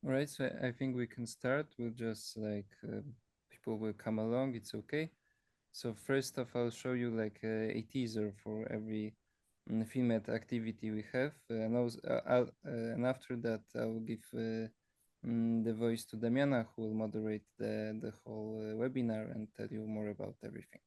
All right, so I think we can start. We'll just people will come along. It's okay. So first off, I'll show you like a teaser for every FilmED activity we have, and after that I'll give the voice to Damiana, who will moderate the whole webinar and tell you more about everything.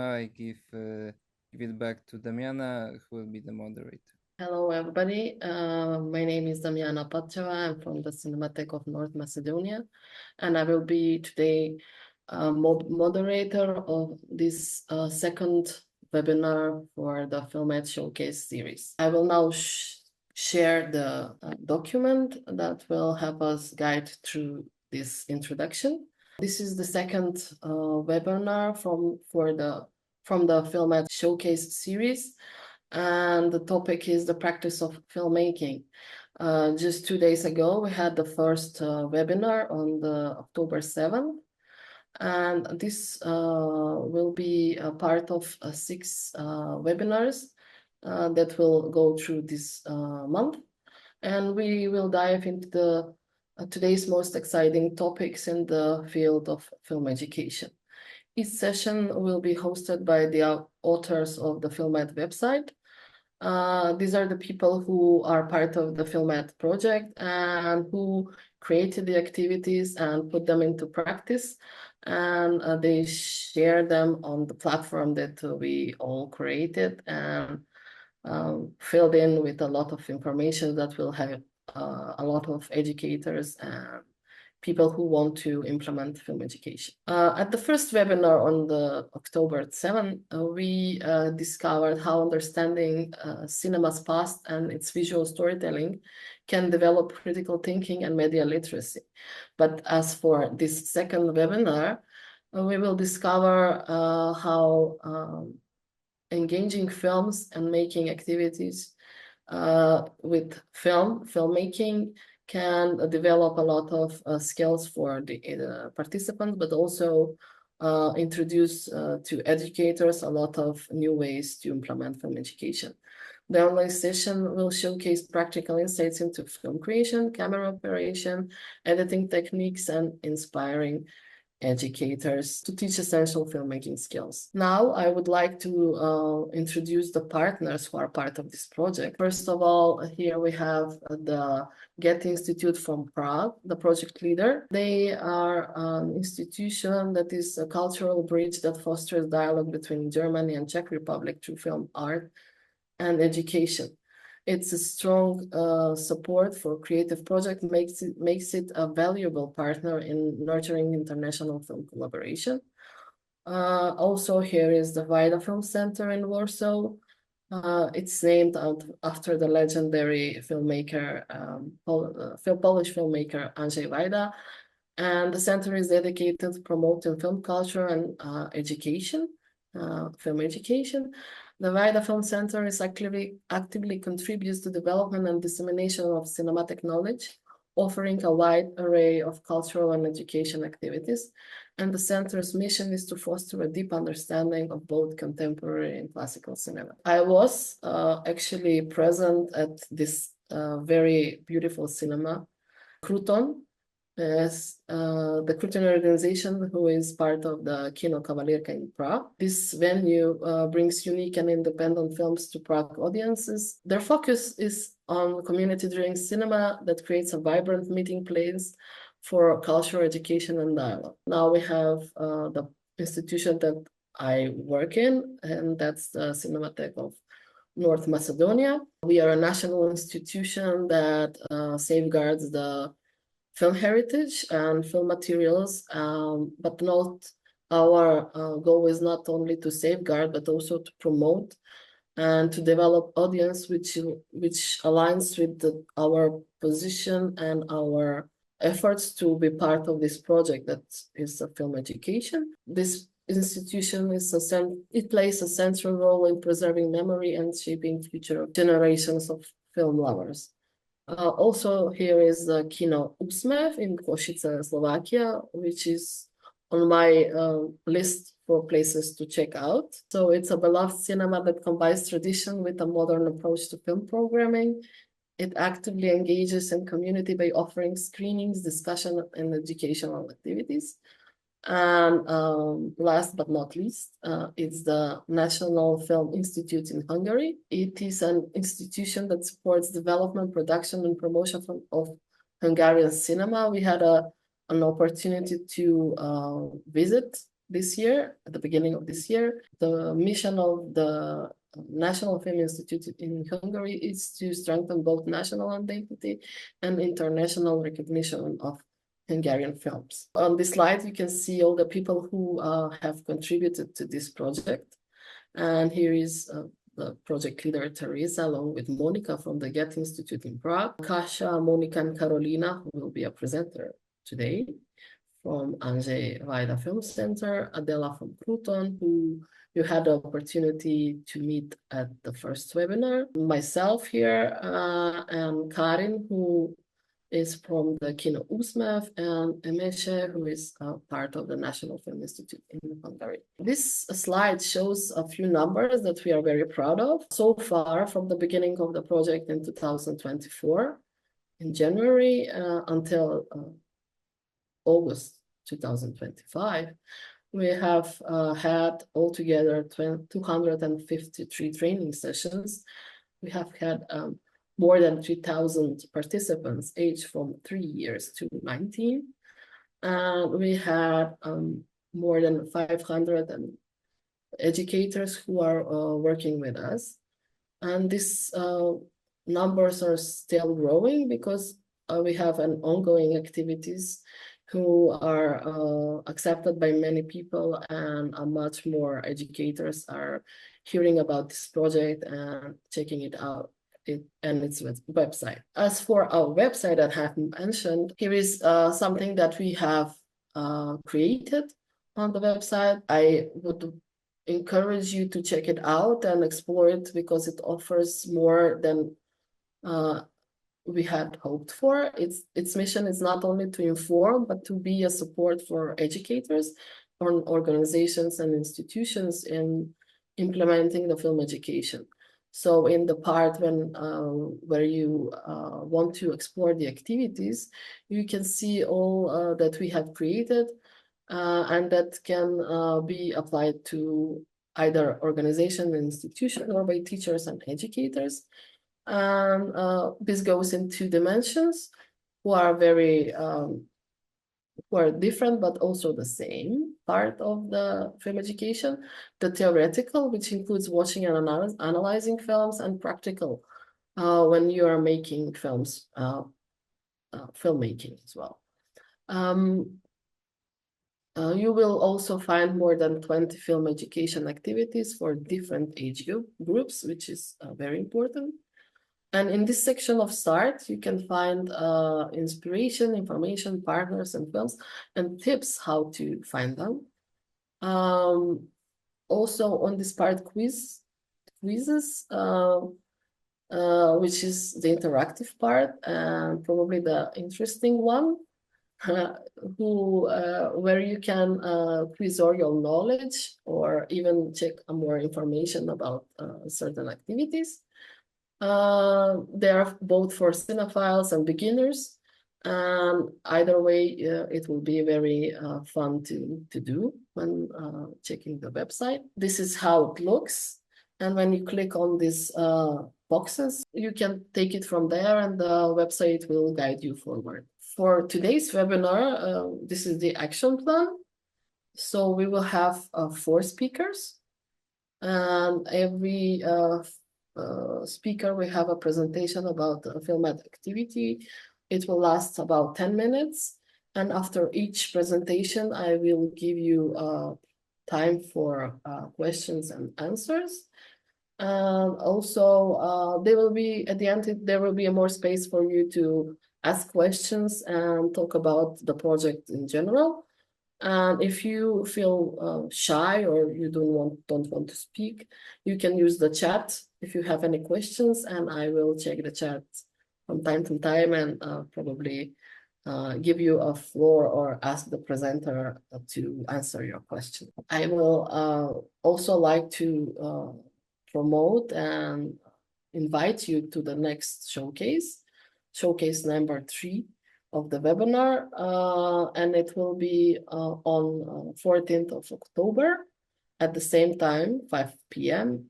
I give it back to Damiana, who will be the moderator. Hello, everybody. My name is 𝗂𝗵𝗆𝗄. I'm from the Cinematheque of North Macedonia, and I will be today moderator of this second webinar for the FilmED Showcase series. I will now share the document that will help us guide through this introduction. This is the second webinar from the FilmED Showcase series, and the topic is the practice of filmmaking. Just 2 days ago, we had the first webinar on the October 7th, and this will be a part of 6 webinars that will go through this month, and we will dive into the today's most exciting topics in the field of film education. Each session will be hosted by the authors of the FilmED website. These are the people who are part of the FilmED project and who created the activities and put them into practice, and they share them on the platform that we all created and filled in with a lot of information that will help a lot of educators and people who want to implement film education. At the first webinar on the October 7th, we discovered how understanding cinema's past and its visual storytelling can develop critical thinking and media literacy. But as for this second webinar, we will discover how engaging films and making activities with filmmaking can develop a lot of skills for the participants, but also introduce to educators a lot of new ways to implement film education. The online session will showcase practical insights into film creation, camera operation, editing techniques, and inspiring educators to teach essential filmmaking skills. Now, I would like to introduce the partners who are part of this project. First of all, here we have the Goethe Institute from Prague, the project leader. They are an institution that is a cultural bridge that fosters dialogue between Germany and Czech Republic through film art and education. It's a strong support for creative project, makes it a valuable partner in nurturing international film collaboration. Also, here is the 𝗲𝗂 Film Center in Warsaw. It's named after the legendary filmmaker, Polish filmmaker Andrzej Wajda. And the center is dedicated to promoting film culture and education, film education. The 𝗲𝗂 Film Center is actively contributes to development and dissemination of cinematic knowledge, offering a wide array of cultural and education activities. And the center's mission is to foster a deep understanding of both contemporary and classical cinema. I was actually present at this very beautiful cinema, Kruton, as the Kruton organization, who is part of the 𝗘𝗺𝗷𝗵 in Prague. This venue brings unique and independent films to Prague audiences. Their focus is on community-driven cinema that creates a vibrant meeting place for cultural education and dialogue. Now we have the institution that I work in, and that's the Cinematheque of North Macedonia. We are a national institution that safeguards the film heritage and film materials, but not our goal is not only to safeguard, but also to promote and to develop audience which aligns with our position and our efforts to be part of this project that is a film education. This institution it plays a central role in preserving memory and shaping future generations of film lovers. Also, here is the Kino 𝗂𝗪𝗏 in 𝗓ощice, Slovakia, which is on my list for places to check out. So it's a beloved cinema that combines tradition with a modern approach to film programming. It actively engages in community by offering screenings, discussion, and educational activities. And last but not least, it's the National Film Institute in Hungary. It is an institution that supports development, production, and promotion of Hungarian cinema. We had an opportunity to visit this year, at the beginning of this year. The mission of the National Film Institute in Hungary is to strengthen both national identity and international recognition of Hungarian films. On this slide, you can see all the people who have contributed to this project. And here is the project leader, Teresa, along with Monica from the Goethe Institute in Prague, Kasia, Monica, and Carolina, who will be a presenter today, from Andrzej Wajda Film Center, Adela from Kruton, who you had the opportunity to meet at the first webinar, myself here, and Karin, who is from the Kino 𝗂𝗪𝗏, and 𝗪𝗏, who is part of the National Film Institute in Hungary. This slide shows a few numbers that we are very proud of. So far, from the beginning of the project in 2024, in January until August 2025, we have had altogether 253 training sessions. We have had more than 3,000 participants aged from 3 years to 19. And we had more than 500 educators who are working with us. And these numbers are still growing because we have an ongoing activities who are accepted by many people, and much more educators are hearing about this project and checking it out. And its website. As for our website that I have mentioned, here is something that we have created on the website. I would encourage you to check it out and explore it because it offers more than we had hoped for. Its mission is not only to inform, but to be a support for educators, or organizations and institutions in implementing the film education. So in the part where you want to explore the activities, you can see all that we have created and that can be applied to either organization, institution, or by teachers and educators. And this goes in 2 dimensions, who are very who are different, but also the same part of the film education. The theoretical, which includes watching and analyzing films, and practical, when you are making films, filmmaking as well. You will also find more than 20 film education activities for different age groups, which is very important. And in this section of Start, you can find inspiration, information, partners, and films, and tips how to find them. Also on this part, quizzes, which is the interactive part and probably the interesting one, where you can quiz all your knowledge or even check more information about certain activities. They are both for cinephiles and beginners. Either way, it will be very fun to do when checking the website. This is how it looks. And when you click on these boxes, you can take it from there and the website will guide you forward. For today's webinar, this is the action plan. So we will have 4 speakers, and every speaker will have a presentation about the FilmED activity. It will last about 10 minutes. And after each presentation, I will give you time for questions and answers. And also, there will be, at the end, there will be more space for you to ask questions and talk about the project in general. And if you feel shy or you don't want to speak, you can use the chat if you have any questions, and I will check the chat from time to time and probably give you a floor or ask the presenter to answer your question. I will also like to promote and invite you to the next showcase number 3 of the webinar, and it will be on 14th of October at the same time, 5 p.m.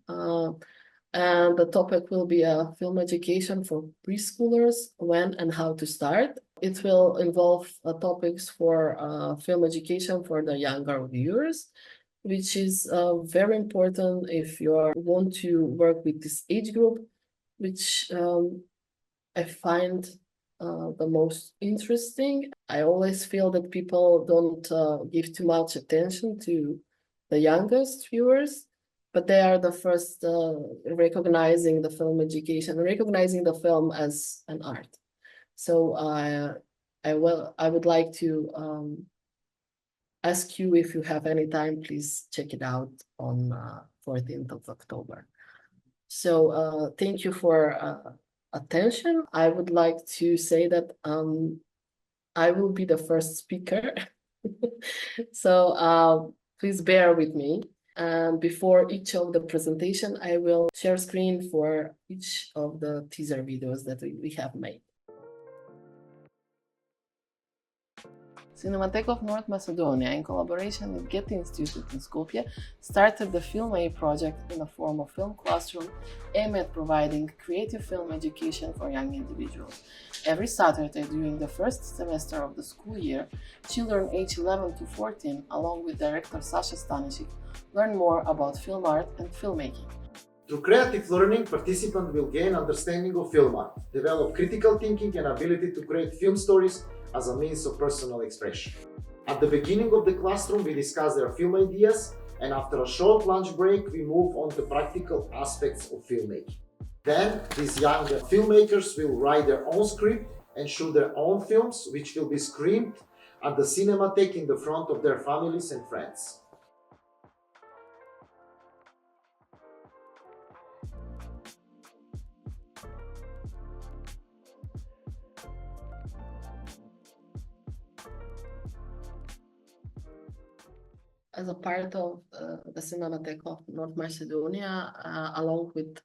And the topic will be film education for preschoolers, when and how to start. It will involve topics for film education for the younger viewers, which is very important if you want to work with this age group, which I find the most interesting. I always feel that people don't give too much attention to the youngest viewers, but they are the first recognizing the film education, recognizing the film as an art. So I would like to ask you, if you have any time, please check it out on 14th of October. So thank you for attention. I would like to say that I will be the first speaker. So please bear with me. And before each of the presentation, I will share screen for each of the teaser videos that we have made. Cinematheque of North Macedonia, in collaboration with Goethe Institute in Skopje, started the FilmED project in the form of film classroom aimed at providing creative film education for young individuals. Every Saturday during the first semester of the school year, children aged 11 to 14, along with director Saša Stanišić, learn more about film art and filmmaking. Through creative learning, participants will gain understanding of film art, develop critical thinking and ability to create film stories as a means of personal expression. At the beginning of the classroom, we discuss their film ideas, and after a short lunch break, we move on to practical aspects of filmmaking. Then, these young filmmakers will write their own script and shoot their own films, which will be screened at the Cinematheque in the front of their families and friends. As a part of the Cinematheque of North Macedonia, along with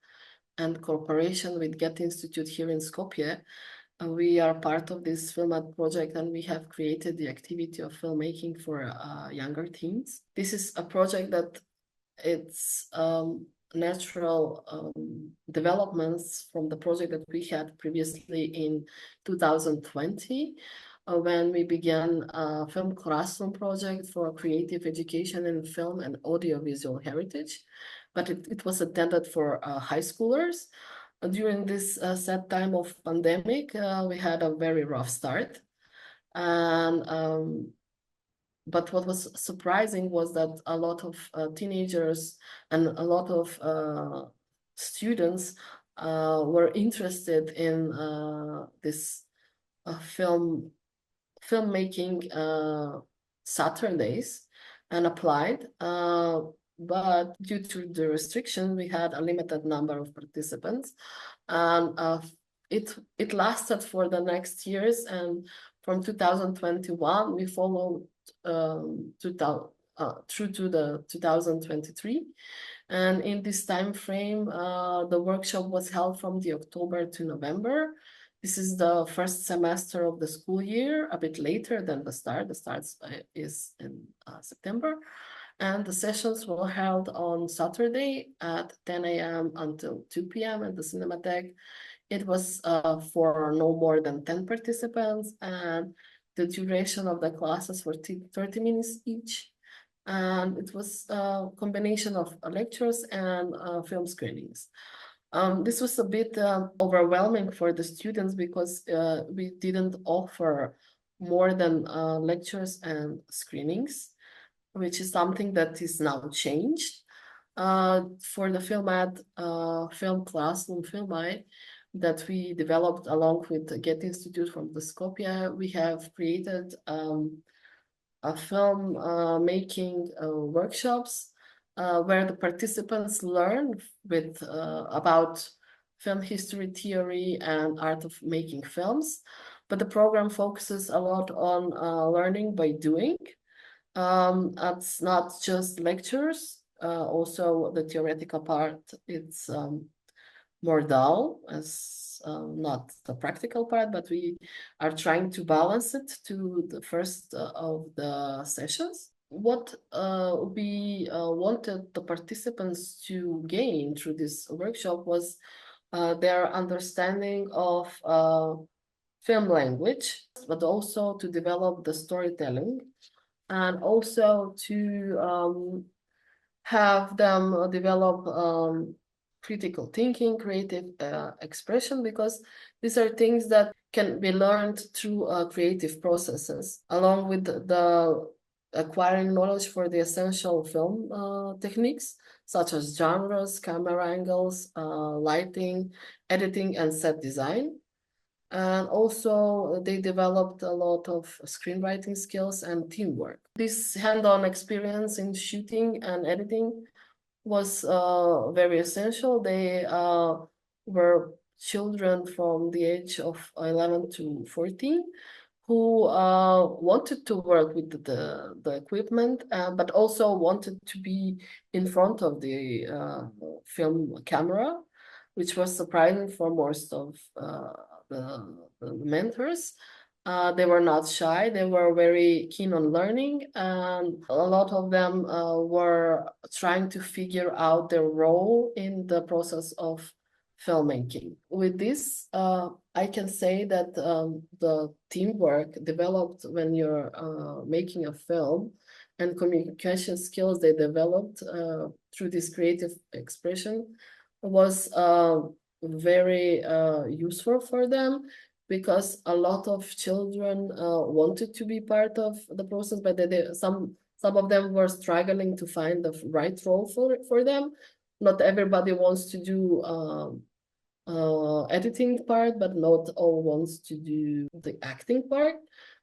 and cooperation with Goethe Institute here in Skopje, we are part of this FilmED project, and we have created the activity of filmmaking for younger teens. This is a project that it's natural developments from the project that we had previously in 2020. When we began a film classroom project for creative education in film and audiovisual heritage, but it was intended for high schoolers. During this sad time of pandemic, we had a very rough start, and But what was surprising was that a lot of teenagers and a lot of students were interested in this filmmaking Saturdays and applied. But due to the restriction, we had a limited number of participants, and it lasted for the next years. And from 2021, we followed through to the 2023. And in this time frame, the workshop was held from the October to November. This is the first semester of the school year, a bit later than the start. The start is in September. And the sessions were held on Saturday at 10 a.m. until 2 p.m. at the Cinematheque. It was for no more than 10 participants, and the duration of the classes were 30 minutes each. And it was a combination of lectures and film screenings. This was a bit overwhelming for the students because we didn't offer more than lectures and screenings, which is something that is now changed. For the FilmED film class, 𝗓𝗵 that we developed along with the Goethe Institute from the Skopje, we have created a film making workshops where the participants learn about film history, theory, and art of making films. But the program focuses a lot on learning by doing. It's not just lectures, also the theoretical part, it's more dull, as not the practical part, but we are trying to balance it to the first of the sessions. What we wanted the participants to gain through this workshop was their understanding of film language, but also to develop the storytelling, and also to have them develop critical thinking, creative expression, because these are things that can be learned through creative processes, along with the acquiring knowledge for the essential film techniques, such as genres, camera angles, lighting, editing, and set design. And also they developed a lot of screenwriting skills and teamwork. This hand-on experience in shooting and editing was very essential. They were children from the age of 11 to 14 who wanted to work with the equipment, but also wanted to be in front of the film camera, which was surprising for most of the mentors. They were not shy, they were very keen on learning, and a lot of them were trying to figure out their role in the process of filmmaking. With this, I can say that the teamwork developed when you're making a film, and communication skills they developed through this creative expression was very useful for them, because a lot of children wanted to be part of the process, but some of them were struggling to find the right role for them. Not everybody wants to do editing part, but not all wants to do the acting part.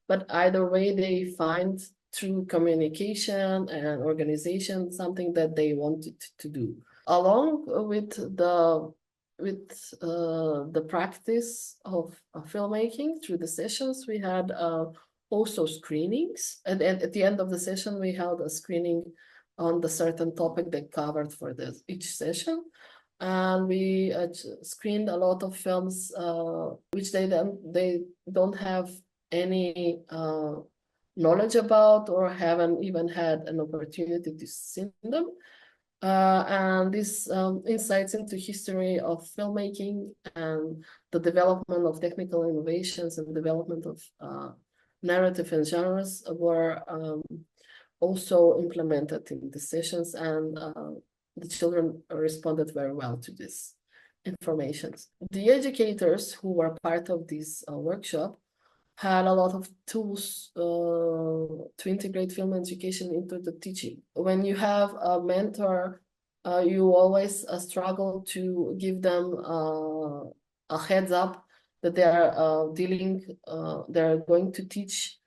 But either way, they find through communication and organization something that they wanted to do. Along with the practice of filmmaking through the sessions, we had also screenings. And at the end of the session, we held a screening on the certain topic they covered for each session. And we screened a lot of films which they don't have any knowledge about, or haven't even had an opportunity to see them. And this insights into history of filmmaking and the development of technical innovations and development of narrative and genres were also implemented in the sessions, and the children responded very well to this information. The educators who were part of this workshop had a lot of tools to integrate film education into the teaching. When you have a mentor, you always struggle to give them a heads up that they are they're going to teach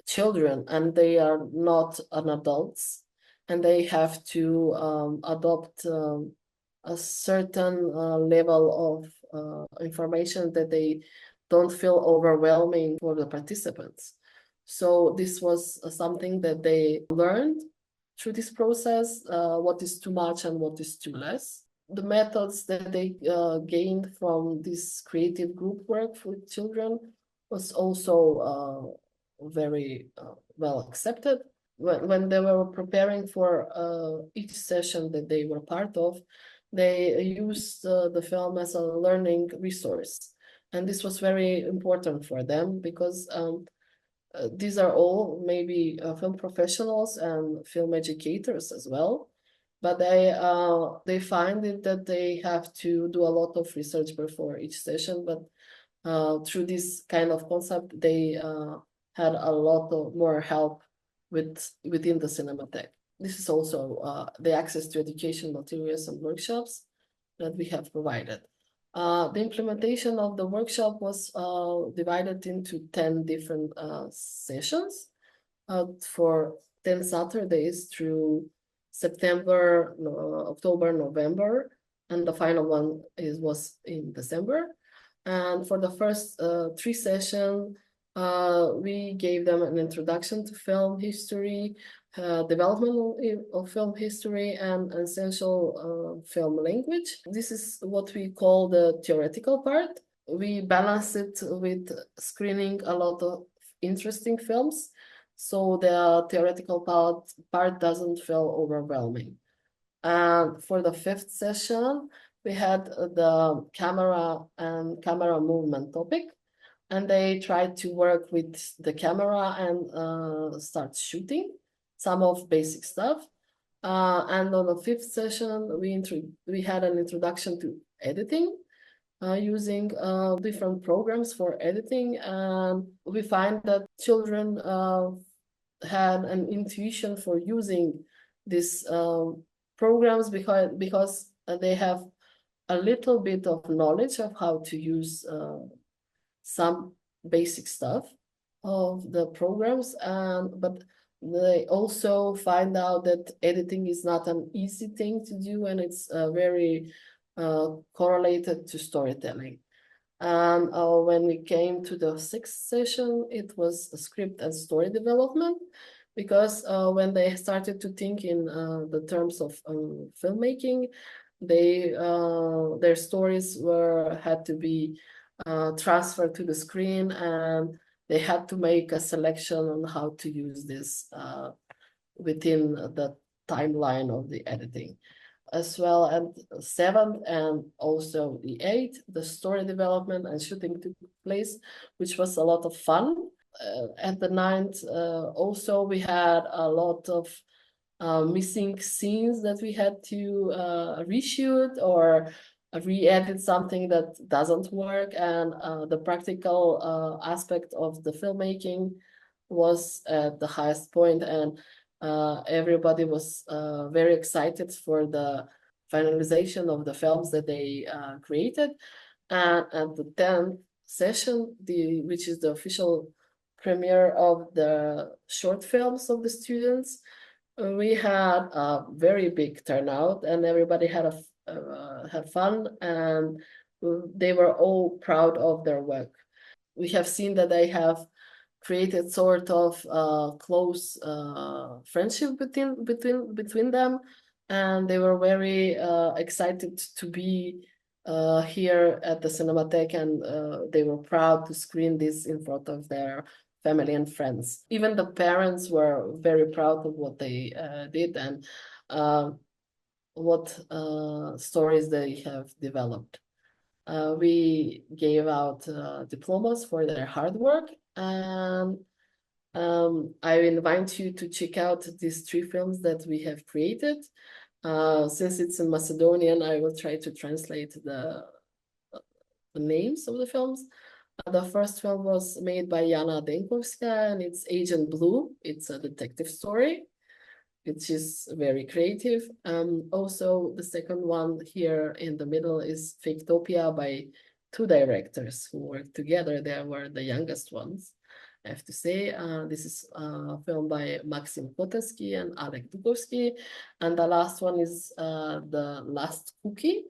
children and they are not an adults, and they have to adopt a certain level of information that they don't feel overwhelming for the participants. So this was something that they learned through this process, what is too much and what is too less. The methods that they gained from this creative group work with children was also very well accepted. When they were preparing for each session that they were part of, they used the film as a learning resource. And this was very important for them because these are all maybe film professionals and film educators as well, but they find it that they have to do a lot of research before each session. But through this kind of concept, they had a lot of more help within the Cinematheque. This is also the access to education materials and workshops that we have provided. The implementation of the workshop was divided into 10 different sessions for 10 Saturdays through September, October, November, and the final one was in December. And for the first 3 sessions, we gave them an introduction to film history, development of film history, and essential film language. This is what we call the theoretical part. We balance it with screening a lot of interesting films, so the theoretical part doesn't feel overwhelming. And for the 5th session, we had the camera and camera movement topic, and they tried to work with the camera and start shooting some of basic stuff. And on the 5th session, we had an introduction to editing, using different programs for editing. And we find that children had an intuition for using these programs because they have a little bit of knowledge of how to use some basic stuff of the programs, but they also find out that editing is not an easy thing to do, and it's very correlated to storytelling. And when we came to the 6th session, it was script and story development, because when they started to think in the terms of filmmaking, their stories had to be transferred to the screen, and they had to make a selection on how to use this within the timeline of the editing. As well, and 7th and also the 8th, the story development and shooting took place, which was a lot of fun. At the 9th, also we had a lot of missing scenes that we had to reshoot or re-edit something that doesn't work, and the practical aspect of the filmmaking was at the highest point, and everybody was very excited for the finalization of the films that they created. And at the 10th session, which is the official premiere of the short films of the students, we had a very big turnout, and everybody had fun, and they were all proud of their work. We have seen that they have created sort of close friendship between them, and they were very excited to be here at the Cinematheque, and they were proud to screen this in front of their family and friends. Even the parents were very proud of what they did and what stories they have developed. We gave out diplomas for their hard work, and I invite you to check out these 3 films that we have created. Since it's in Macedonian, I will try to translate the names of the films. The first film was made by Jana Denkovska, and it's Agent Blue. It's a detective story, which is very creative. Also, the second one here in the middle is 𝗤𝗏𝗄𝗆 by two directors who worked together. They were the youngest ones, I have to say. This is a film by Maxim Kotevsky and Alek Dukovsky. And the last one is The Last Cookie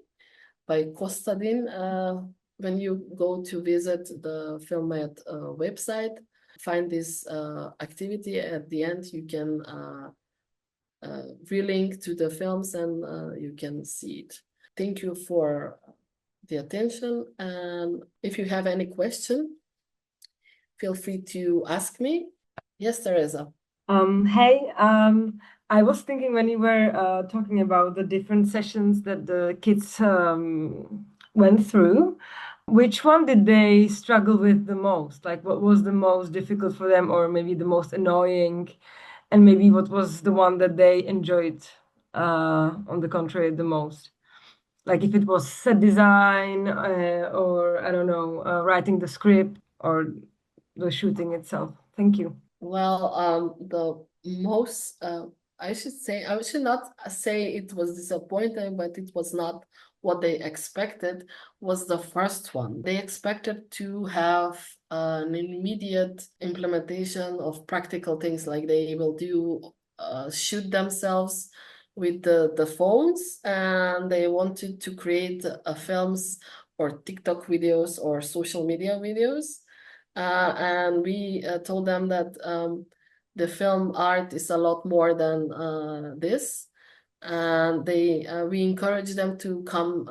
by Kostadin. When you go to visit the FilmED website, find this activity. At the end, you can relink to the films and you can see it. Thank you for the attention. And if you have any question, feel free to ask me. Yes, Teresa. Hey, I was thinking when you were talking about the different sessions that the kids went through, which one did they struggle with the most? Like, what was the most difficult for them, or maybe the most annoying? And maybe what was the one that they enjoyed, on the contrary, the most? Like if it was set design, or I don't know, writing the script or the shooting itself. Thank you. Well, the most, I should not say it was disappointing, but it was not what they expected, was the first one. They expected to have an immediate implementation of practical things, like they will do shoot themselves with the phones, and they wanted to create films or TikTok videos or social media videos. And we told them that the film art is a lot more than this. And we encouraged them to come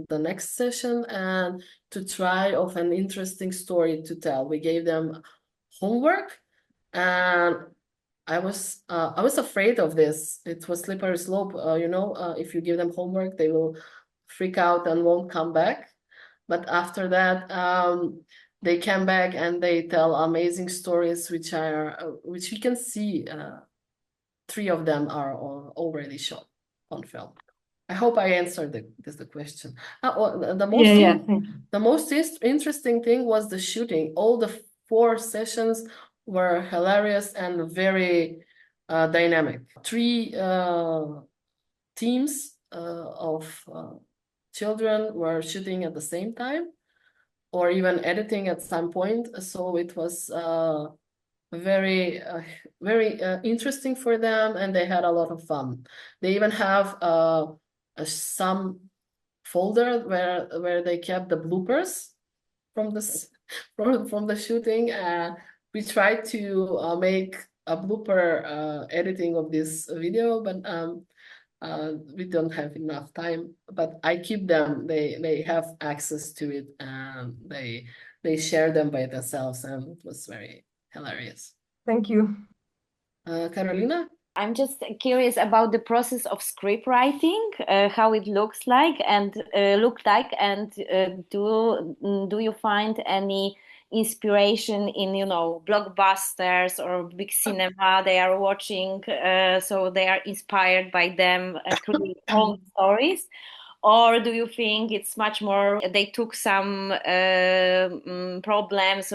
the next session and to try of an interesting story to tell. We gave them homework, and I was afraid of this. It was slippery slope. If you give them homework, they will freak out and won't come back. But after that, they came back and they tell amazing stories, which we can see. 3 of them are already shot on film. I hope I answered the question. The most interesting thing was the shooting. All the 4 sessions were hilarious and very dynamic. 3 teams of children were shooting at the same time, or even editing at some point. So it was very interesting for them, and they had a lot of fun. They even have some folder where they kept the bloopers from the shooting. We tried to make a blooper editing of this video, but we don't have enough time. But I keep them. They have access to it, and they share them by themselves, and it was very hilarious. Thank you. Carolina? I'm just curious about the process of script writing, how it looks like, and do you find any inspiration in blockbusters or big cinema they are watching, so they are inspired by them create own stories? Or do you think it's much more they took some problems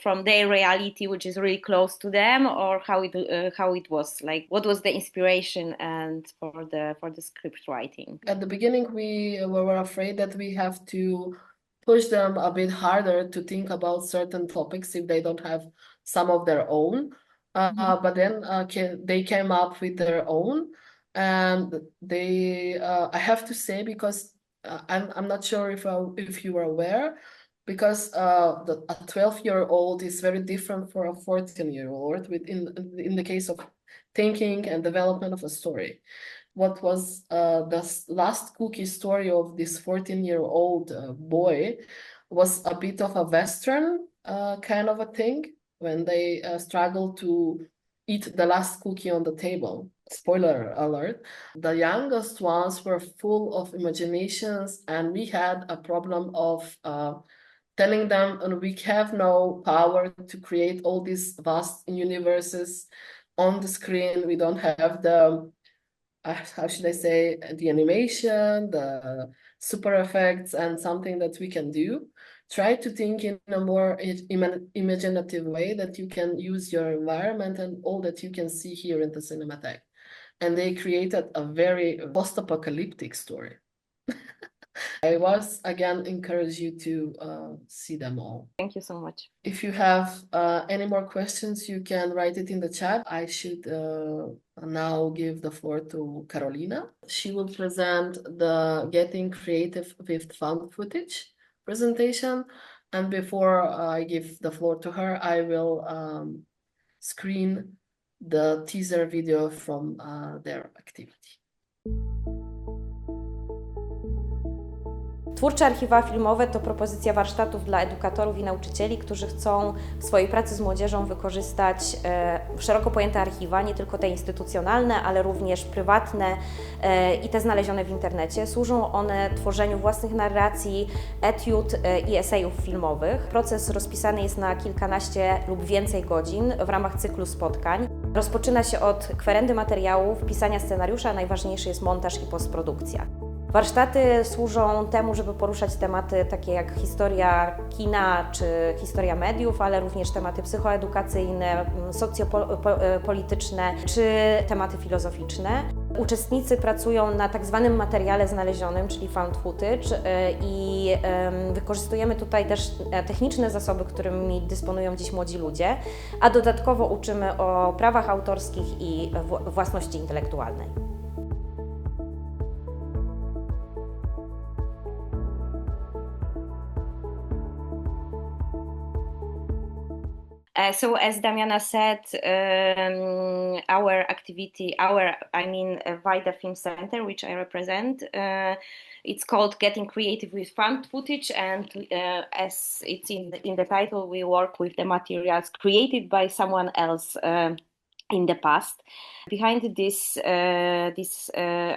from their reality, which is really close to them, or how it was? Like, what was the inspiration and for the script writing? At the beginning, we were afraid that we have to push them a bit harder to think about certain topics if they don't have some of their own. But then they came up with their own. And I have to say, because I'm not sure if you are aware, because a 12-year-old is very different for a 14-year-old in the case of thinking and development of a story. What was the last cookie story of this 14-year-old boy was a bit of a Western kind of a thing, when they struggle to eat the last cookie on the table. Spoiler alert. The youngest ones were full of imaginations, and we had a problem of telling them, and we have no power to create all these vast universes on the screen. We don't have the, how should I say, the animation, the super effects, and something that we can do. try to think in a more imaginative way that you can use your environment and all that you can see here in the Cinematheque. And they created a very post-apocalyptic story. I was again encourage you to see them all. Thank you so much. If you have any more questions, you can write it in the chat. I should now give the floor to Carolina. She will present the Getting Creative with Found Footage presentation. And before I give the floor to her, I will screen the teaser video from their activity. Twórcze archiwa filmowe to propozycja warsztatów dla edukatorów i nauczycieli, którzy chcą w swojej pracy z młodzieżą wykorzystać szeroko pojęte archiwa, nie tylko te instytucjonalne, ale również prywatne i te znalezione w internecie. Służą one tworzeniu własnych narracji, etiud i esejów filmowych. Proces rozpisany jest na kilkanaście lub więcej godzin w ramach cyklu spotkań. Rozpoczyna się od kwerendy materiałów, pisania scenariusza, a najważniejszy jest montaż i postprodukcja. Warsztaty służą temu, żeby poruszać tematy takie jak historia kina czy historia mediów, ale również tematy psychoedukacyjne, socjopolityczne czy tematy filozoficzne. Uczestnicy pracują na tak zwanym materiale znalezionym, czyli found footage i wykorzystujemy tutaj też techniczne zasoby, którymi dysponują dziś młodzi ludzie, a dodatkowo uczymy o prawach autorskich i własności intelektualnej. So as Damiana said, our activity, 𝗏 Film Center, which I represent, it's called Getting Creative with Found Footage, and as it's in the title, we work with the materials created by someone else in the past. Behind this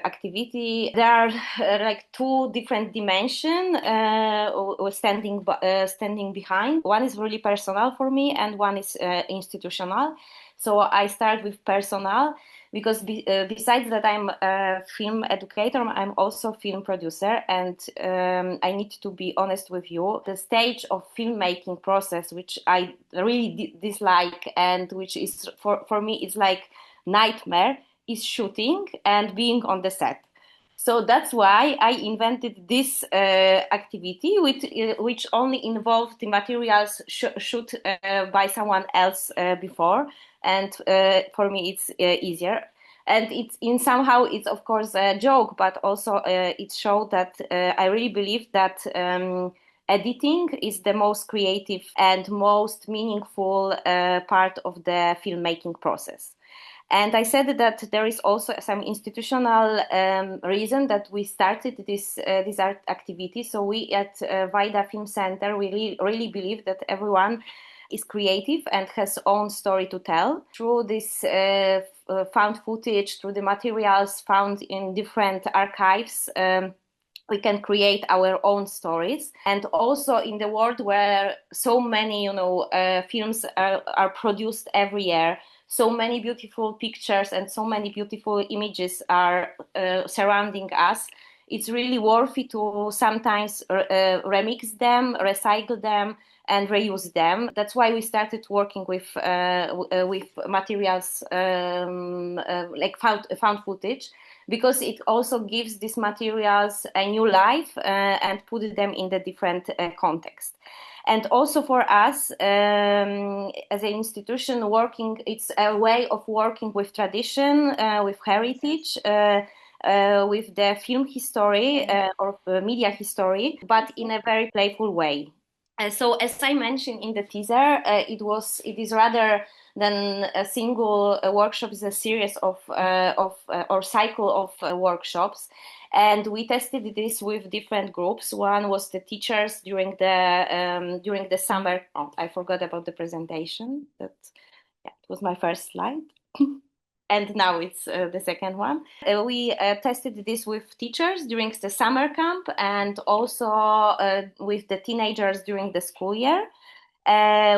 activity, there are like two different dimensions standing behind. One is really personal for me, and one is institutional. So I start with personal because besides that I'm a film educator, I'm also film producer, and I need to be honest with you. The stage of filmmaking process, which I really dislike and which is for me is like nightmare, is shooting and being on the set. So that's why I invented this activity, which only involved the materials shot by someone else before, and for me it's easier. And it's somehow it's of course a joke, but also it showed that I really believe that editing is the most creative and most meaningful part of the filmmaking process. And I said that there is also some institutional reason that we started this art activity. So we at 𝗏 Film Center, we really believe that everyone is creative and has own story to tell. Through this found footage, through the materials found in different archives, we can create our own stories. And also in the world where so many, films are produced every year, so many beautiful pictures and so many beautiful images are surrounding us, it's really worthy to sometimes remix them, recycle them, and reuse them. That's why we started working with materials like found footage, because it also gives these materials a new life and put them in the different context. And also for us, as an institution working, it's a way of working with tradition, with heritage, with the film history or media history, but in a very playful way. So as I mentioned in the teaser, it is rather than a single workshop, is a series of or cycle of workshops. And we tested this with different groups. One was the teachers during the summer. Oh, I forgot about the presentation. It was my first slide. And now it's the second one. We tested this with teachers during the summer camp and also with the teenagers during the school year.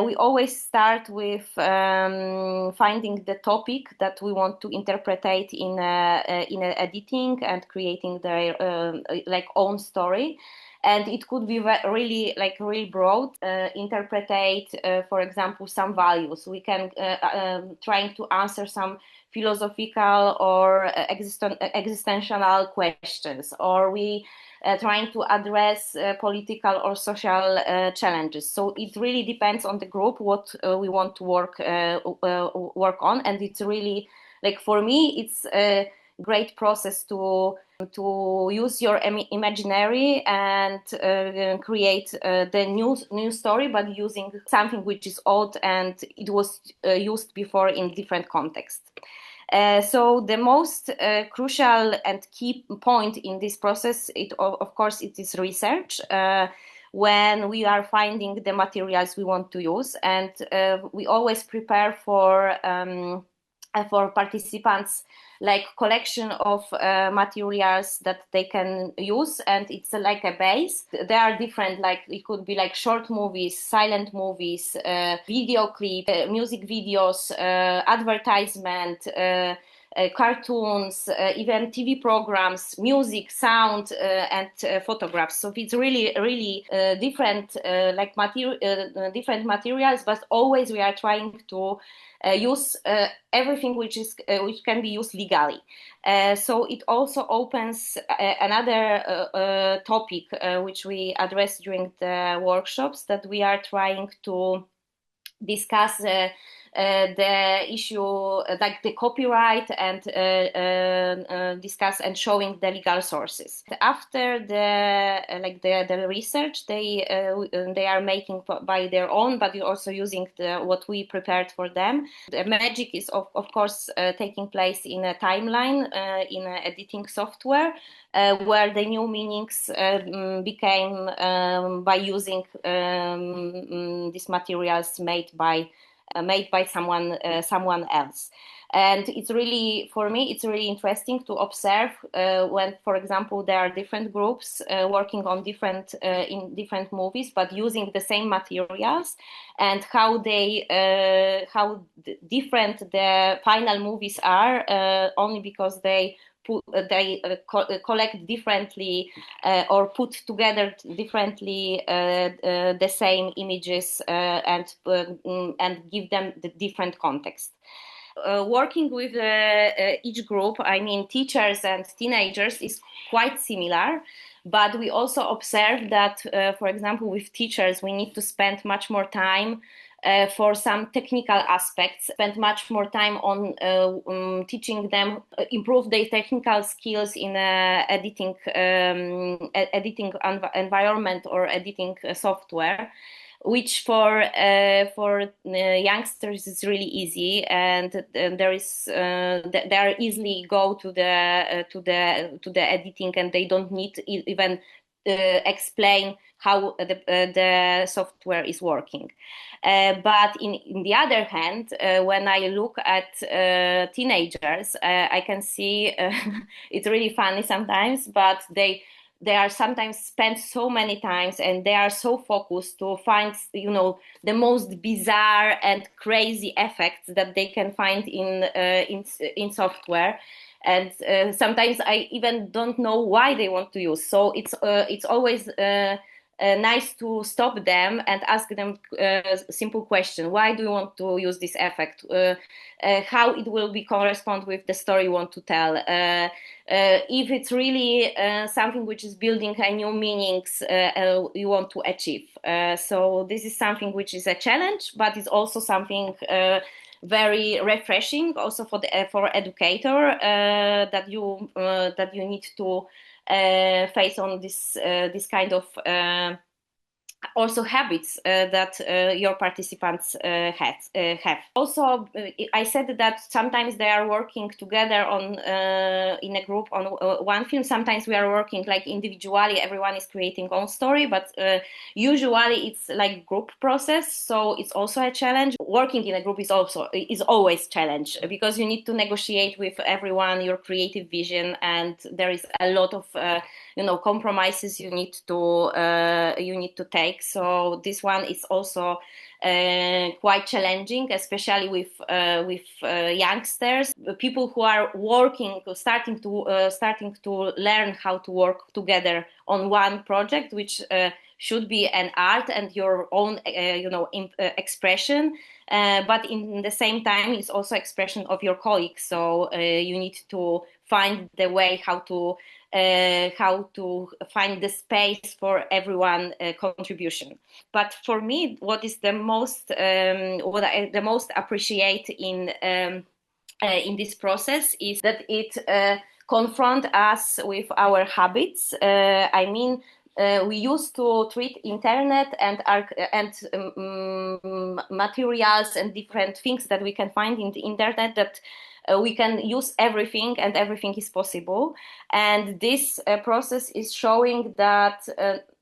We always start with finding the topic that we want to interpretate in editing and creating their like own story. And it could be really broad, interpretate, for example, some values. We can trying to answer some philosophical or existential questions, or we trying to address political or social challenges. So it really depends on the group what we want to work on, and it's really, like, for me, it's a great process to use your imaginary and create the new story, but using something which is old and it was used before in different contexts. So the most crucial and key point in this process, of course, it is research. When we are finding the materials we want to use, and we always prepare for participants like collection of materials that they can use, and it's like a base. There are different, like it could be like short movies, silent movies, video clip, music videos, advertisement, cartoons, even TV programs, music, sound, and photographs. So it's really different, like different materials, but always we are trying to use everything which can be used legally. So it also opens another topic which we address during the workshops, that we are trying to discuss the issue like the copyright, and discuss and showing the legal sources. After the research they are making by their own, but you're also using what we prepared for them. The magic is of course taking place in a timeline in an editing software, where the new meanings became by using these materials made by someone else. And it's really, for me, it's really interesting to observe when, for example, there are different groups working on different movies, but using the same materials, and how different the final movies are, only because they collect differently or put together differently the same images and give them the different context. Working with each group, I mean teachers and teenagers, is quite similar, but we also observe that, for example, with teachers, we need to spend much more time for some technical aspects, spend much more time on teaching them, improve their technical skills in editing environment or editing software, which for youngsters is really easy, and they easily go to the editing, and they don't need even explain how the software is working. But in the other hand, when I look at teenagers, I can see it's really funny sometimes, but they are sometimes spent so many times, and they are so focused to find, the most bizarre and crazy effects that they can find in software. And sometimes I even don't know why they want to use. So it's always nice to stop them and ask them a simple question: why do you want to use this effect? How it will correspond with the story you want to tell? If it's really something which is building a new meanings you want to achieve. So this is something which is a challenge, but it's also something very refreshing, also for educator, that you need to face on this kind of also habits that your participants have. Also, I said that sometimes they are working together on in a group on one film. Sometimes we are working like individually. Everyone is creating own story, but usually it's like group process. So it's also a challenge. Working in a group is always challenge, because you need to negotiate with everyone your creative vision, and there is a lot of compromises you need to take. make. So this one is also quite challenging, especially with youngsters, people who are working, starting to learn how to work together on one project, which should be an art and your own, expression. But in the same time, it's also expression of your colleagues. So you need to find the way how to find the space for everyone contribution. But for me, what is the most what I the most appreciate in this process is that it confront us with our habits. I mean, we used to treat internet and materials and different things that we can find in the internet that we can use everything and everything is possible. And this process is showing that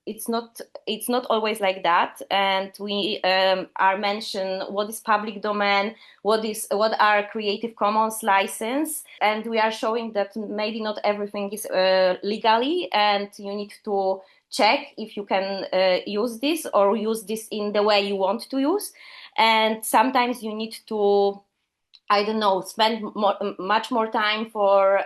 it's not always like that. And we are mentioned what is public domain, what are Creative Commons license, and we are showing that maybe not everything is legally, and you need to check if you can use this or use this in the way you want to use. And sometimes you need to, I don't know, spend much more time for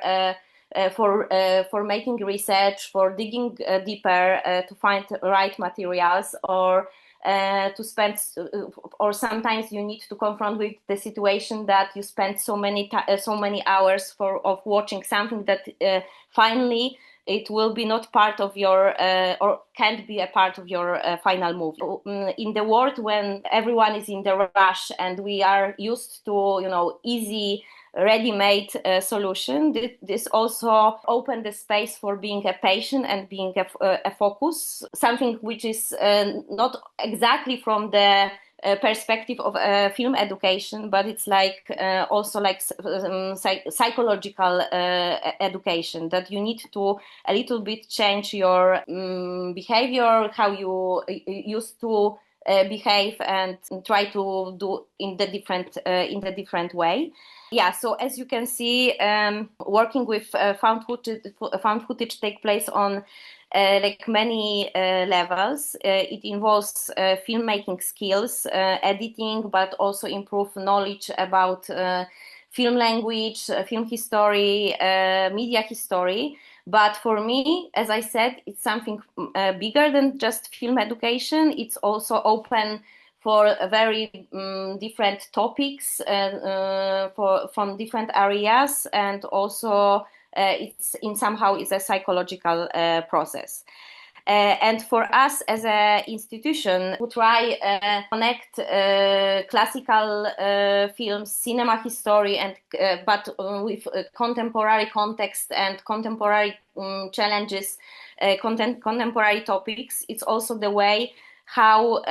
making research, for digging deeper to find right materials, or to spend, or sometimes you need to confront with the situation that you spend so many hours of watching something that finally it will be not part of your or can't be a part of your final movie. In the world when everyone is in the rush and we are used to easy ready-made solution, this also opened the space for being a patient and being a focus, something which is not exactly from the perspective of film education, but it's like also like psychological education, that you need to a little bit change your behavior, how you used to behave, and try to do in the different way. Yeah, so as you can see, working with found footage take place on like many levels. It involves filmmaking skills, editing, but also improve knowledge about film language, film history, media history. But for me, as I said, it's something bigger than just film education. It's also open for very different topics from different areas, and also it's somehow a psychological process. And for us as an institution, we try connect classical films, cinema history, and but with contemporary context and contemporary challenges, contemporary topics. It's also the way how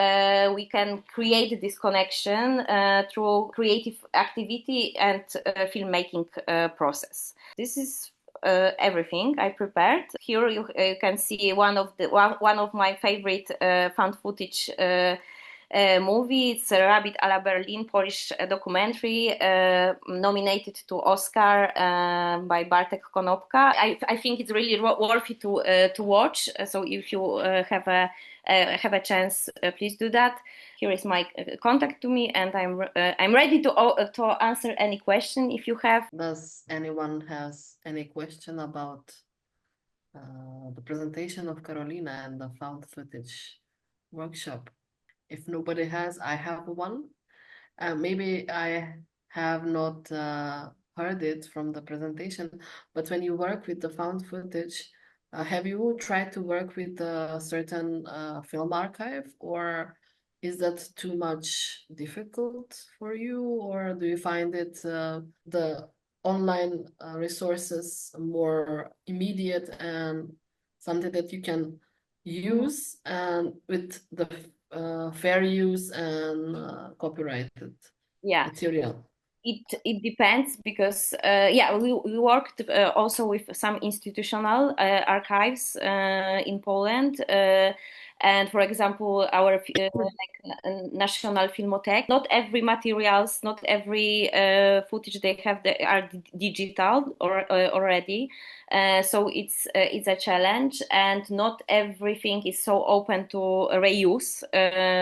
we can create this connection through creative activity and filmmaking process. This is everything I prepared. Here you can see one of my favorite found footage movie. It's 𝗪𝗷𝗱𝗺 Polish documentary nominated to Oscar by Bartek Konopka. I think it's really worthy to watch. So if you have a chance, please do that. Here is my contact to me, and I'm ready to answer any question if you have. Does anyone has any question about the presentation of Carolina and the found footage workshop? If nobody has, I have one. Maybe I have not heard it from the presentation, but when you work with the found footage, have you tried to work with a certain film archive, or is that too much difficult for you, or do you find it the online resources more immediate and something that you can use and with the fair use and copyrighted material? It depends, because we worked also with some institutional archives in Poland, And for example, our national filmothèque, not every materials, not every footage they have are digital or already. So it's a challenge, and not everything is so open to reuse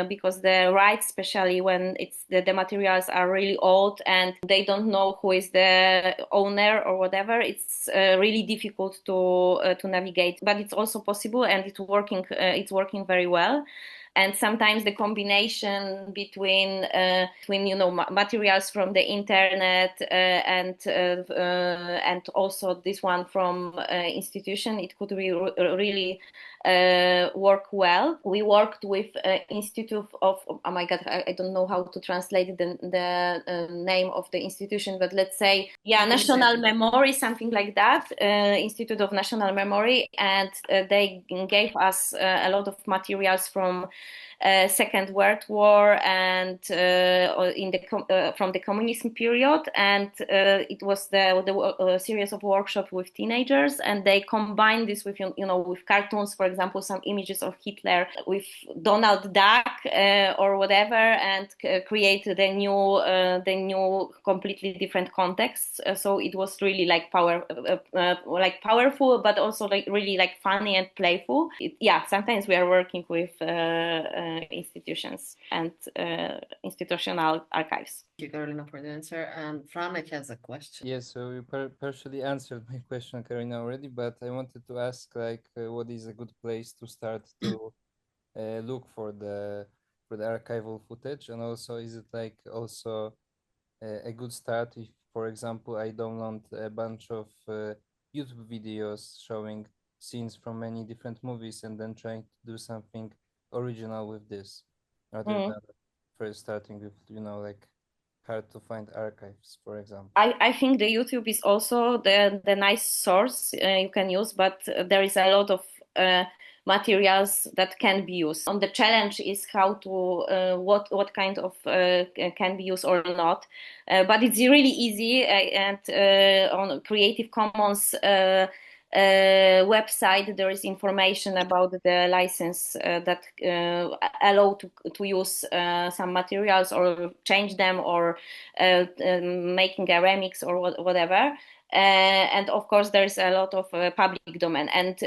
because the rights, especially when the materials are really old and they don't know who is the owner or whatever, it's really difficult to navigate. But it's also possible, and it's working very well. And sometimes the combination between materials from the internet and also this one from institution, it could really work well. We worked with Institute of, oh my God, I don't know how to translate the name of the institution, but let's say, National Memory, something like that, Institute of National Memory, and they gave us a lot of materials from Second World War and from the communism period, and it was the series of workshops with teenagers, and they combined this with with cartoons, for example, some images of Hitler with Donald Duck or whatever, and created the new completely different contexts. So it was really powerful, but also really funny and playful. Sometimes we are working with institutions and institutional archives. Thank you, Karolina, for the answer. And Franek has a question. Yes, so you partially answered my question, Karolina, already, but I wanted to ask, what is a good place to start to look for the archival footage, and also is it also a good start if, for example, I download a bunch of YouTube videos showing scenes from many different movies and then trying to do something original with this, rather than first starting with hard to find archives, for example. I think the YouTube is also the nice source you can use, but there is a lot of materials that can be used. The challenge is how to what kind of can be used or not, but it's really easy, and on Creative Commons website there is information about the license that allow to use some materials or change them or making a remix or whatever. And of course there's a lot of public domain and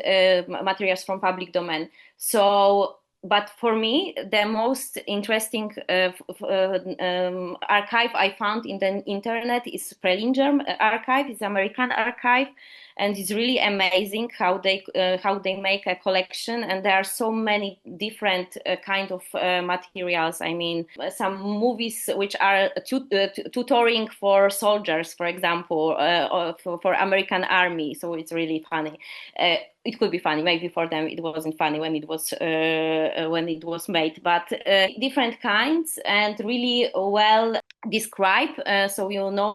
materials from public domain. So but for me, the most interesting archive I found in the internet is Prelinger archive. It's American archive, and it's really amazing how they make a collection. And there are so many different kind of materials. I mean, some movies which are tutoring for soldiers, for example, or for American Army. So it's really funny. It could be funny. Maybe for them it wasn't funny when it was made, but different kinds and really well described. So you know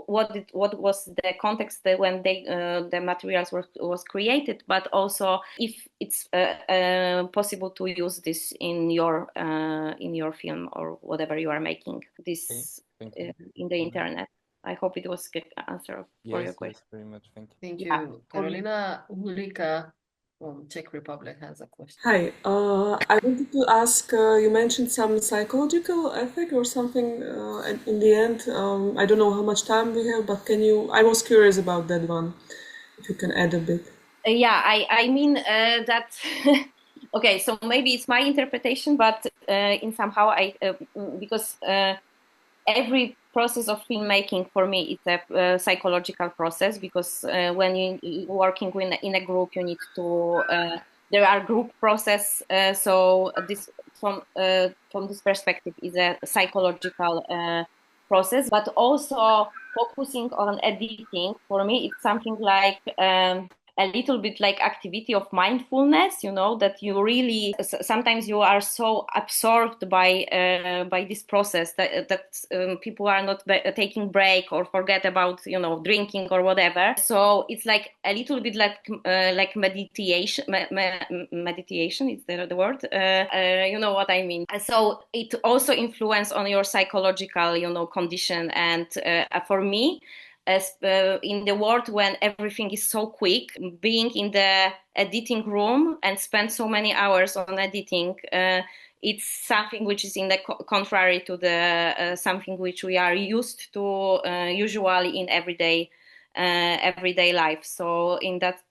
what was the context when the materials was created, but also if it's possible to use this in your film or whatever you are making this in the internet. I hope it was a good answer for your question. Yes, very much. Thank you. Thank you. Karolina Hulika from Czech Republic has a question. Hi, I wanted to ask, you mentioned some psychological effect or something in the end. I don't know how much time we have, but I was curious about that one, if you can add a bit. I mean that, okay, so maybe it's my interpretation, but in somehow because every process of filmmaking for me is a psychological process, because when you're working in a group, you need to there are group process. So this from this perspective is a psychological process, but also focusing on editing for me it's something like a little bit like activity of mindfulness, you know, that you really sometimes you are so absorbed by this process that people are not taking break or forget about, you know, drinking or whatever. So it's like a little bit like meditation. Meditation is the word. You know what I mean. So it also influences on your psychological, you know, condition. And for me, as in the world when everything is so quick, being in the editing room and spend so many hours on editing, it's something which is in the contrary to the something which we are used to usually in everyday life. So in that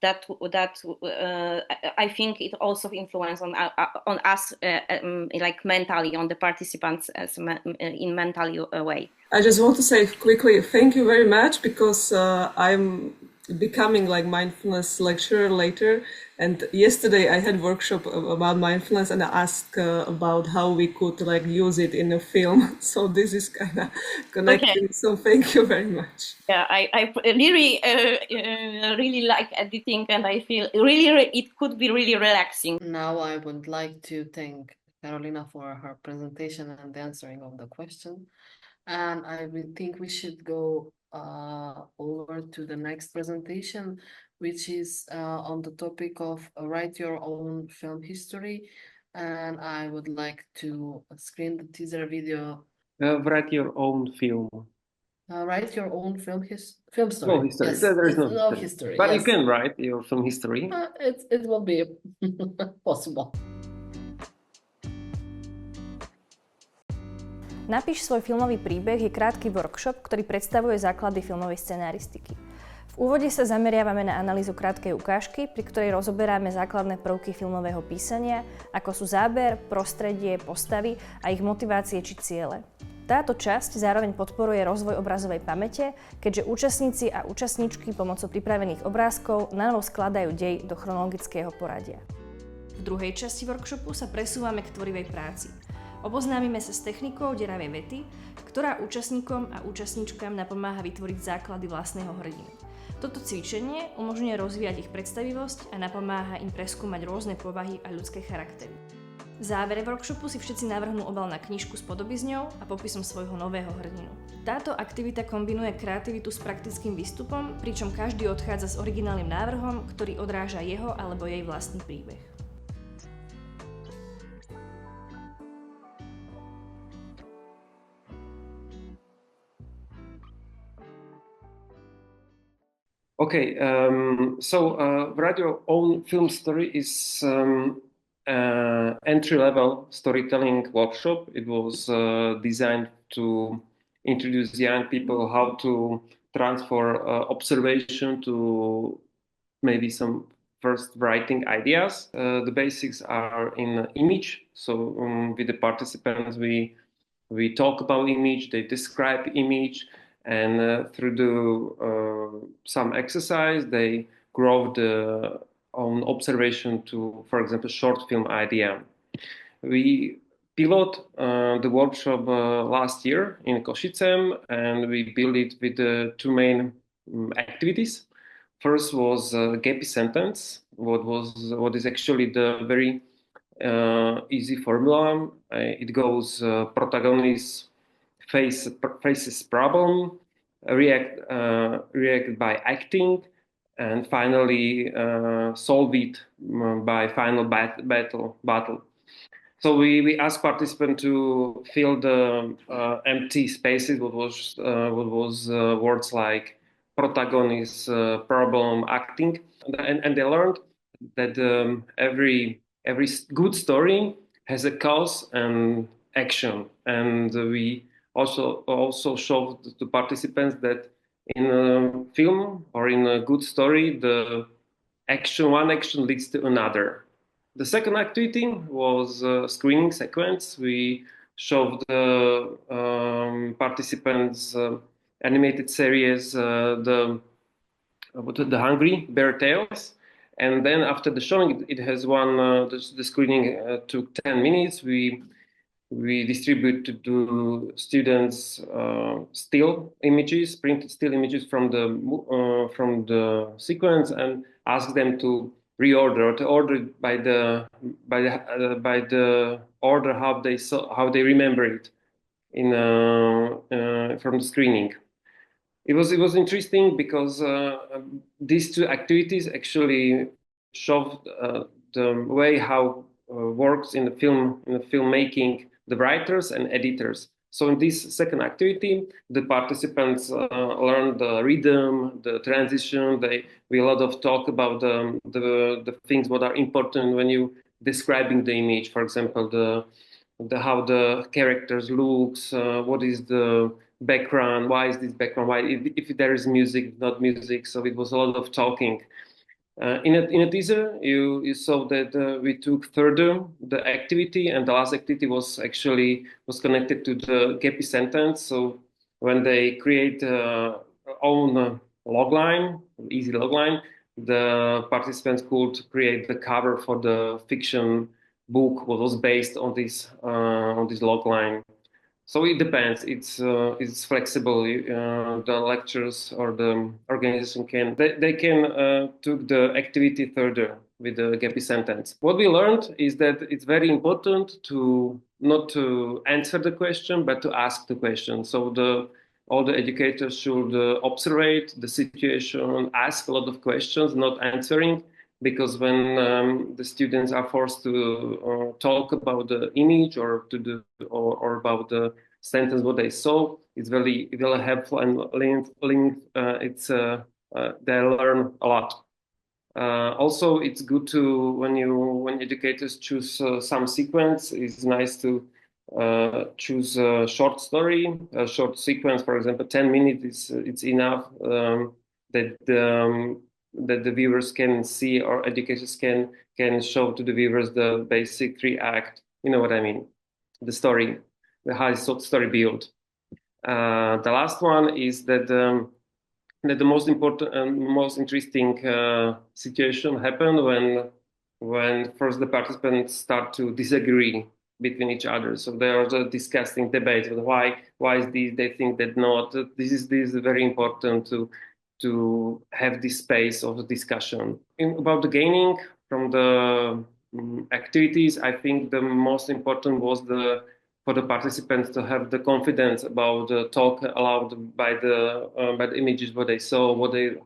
I think it also influences on us like mentally, on the participants as in mental way. I just want to say quickly, thank you very much, because I'm becoming like mindfulness lecturer later. And yesterday I had workshop about mindfulness, and I asked about how we could like use it in a film. So this is kind of connected. Okay. So thank you very much. Yeah, I really really like editing, and I feel really it could be really relaxing. Now I would like to thank Carolina for her presentation and the answering of the question. And I think we should go over to the next presentation, which is on the topic of write your own film history. And I would like to screen the teaser video. Write your own film. Write your own film story. No history. Yes, there's no history. But yes. You can write your film history. It will be possible. Napíš svoj filmový príbeh je krátky workshop, ktorý predstavuje základy filmovej scenaristiky. V úvode sa zameriavame na analýzu krátkej ukážky, pri ktorej rozoberáme základné prvky filmového písania, ako sú záber, prostredie, postavy a ich motivácie či ciele. Táto časť zároveň podporuje rozvoj obrazovej pamäte, keďže účastníci a účastníčky pomocou pripravených obrázkov nanovo skladajú dej do chronologického poradia. V druhej časti workshopu sa presúvame k tvorivej práci. Oboznámime sa s technikou deravej vety, ktorá účastníkom a účastníčkam napomáha vytvoriť základy vlastného hrdinu. Toto cvičenie umožňuje rozvíjať ich predstavivosť a napomáha im preskúmať rôzne povahy a ľudské charaktery. V závere workshopu si všetci navrhnú obal na knižku s podobizňou a popisom svojho nového hrdinu. Táto aktivita kombinuje kreativitu s praktickým výstupom, pričom každý odchádza s originálnym návrhom, ktorý odráža jeho alebo jej vlastný príbeh. Okay, write your own film story is entry-level storytelling workshop. It was designed to introduce young people how to transfer observation to maybe some first writing ideas. The basics are in image. So with the participants, we talk about image, they describe image, and through some exercise, they grow the own observation to, for example, short film idea. We pilot the workshop last year in 𝗏𝗁𝗵, and we built it with the two main activities. First was 𝗏𝗵𝗵 sentence, what is actually the very easy formula. It goes protagonist faces problem, react by acting, and finally solve it by final battle. So we asked participants to fill the empty spaces. What was words like protagonist, problem, acting, and they learned that every good story has a cause and action, and we also showed to participants that in a film or in a good story, one action leads to another. The second activity was a screening sequence. We showed the participants animated series, the 𝗪𝗷𝗱𝗪 and then after the showing, it has the screening took 10 minutes. We distributed to students still images, printed still images from the sequence, and asked them to reorder, to order by the order how they remember it from the screening. It was interesting because these two activities actually showed the way how works in the filmmaking the writers and editors. So in this second activity, the participants learn the rhythm, the transition. We a lot of talk about the things what are important when you describing the image. For example, how the characters looks, what is the background, why is this background, why if there is music, not music. So it was a lot of talking. In a teaser, you saw that we took further the activity, and the last activity was connected to the 𝗘𝗺𝗃 sentence. So when they create own logline, easy logline, the participants could create the cover for the fiction book, what was based on this logline. So it depends. It's flexible. The lecturers or the organization can took the activity further with the 𝗘𝗺𝗃 sentence. What we learned is that it's very important to not to answer the question, but to ask the question. So all the educators should observe the situation, ask a lot of questions, not answering. Because when the students are forced to talk about the image or about the sentence what they saw, it's very helpful and they learn a lot. Also, it's good to when educators choose some sequence. It's nice to choose a short story, a short sequence. For example, 10 minutes it's enough that the viewers can see, or educators can show to the viewers the basic 3-act. You know what I mean? The story, how is story built. The last one is that the most important and most interesting situation happened when first the participants start to disagree between each other. So they are discussing debates. Why is this? They think that not. This is very important to have this space of discussion. About the gaining from the activities, I think the most important was for the participants to have the confidence about the talk aloud by the images, what they saw,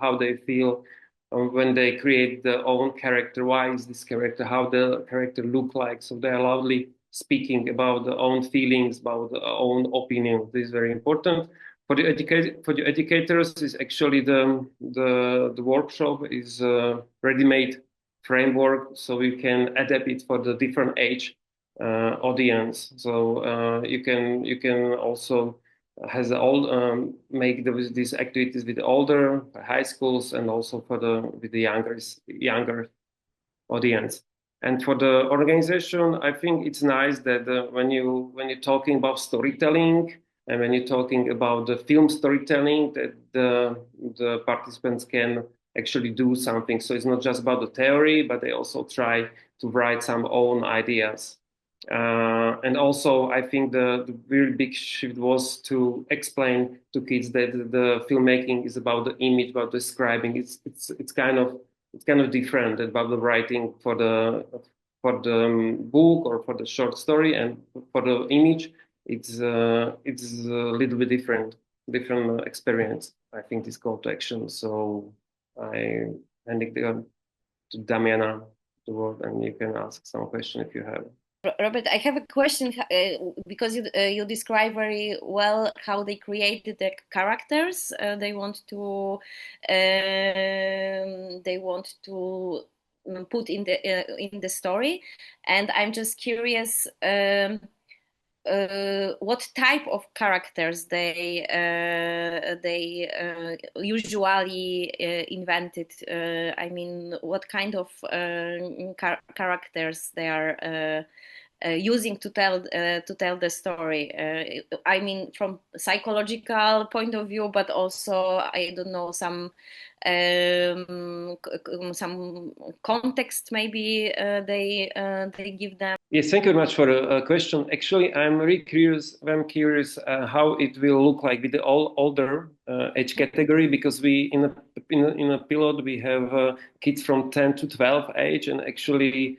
how they feel when they create their own character. Why is this character? How the character look like? So they are loudly speaking about their own feelings, about their own opinion. This is very important. For the educators, is actually the workshop is a ready-made framework, so we can adapt it for the different age audience. So you can also make these activities with older high schools and also with the younger audience. And for the organization, I think it's nice that when you're talking about storytelling. And when you're talking about the film storytelling, that the participants can actually do something. So it's not just about the theory, but they also try to write some own ideas. And also, I think the very big shift was to explain to kids that the filmmaking is about the image, about describing. It's kind of different about the writing for the book or for the short story, and for the image. It's a little bit different experience. I think this call to action. So I hand it to Damiana the word, and you can ask some question if you have. Robert, I have a question because you describe very well how they created the characters. They want to put in the story, and I'm just curious. What type of characters they usually invented? I mean, what kind of characters they are using to tell the story? I mean, from psychological point of view, but also I don't know some context maybe they give them. Yes, thank you very much for the question. Actually, I'm very curious. I'm curious how it will look like with the older age category, because we in a pilot we have kids from 10 to 12 age, and actually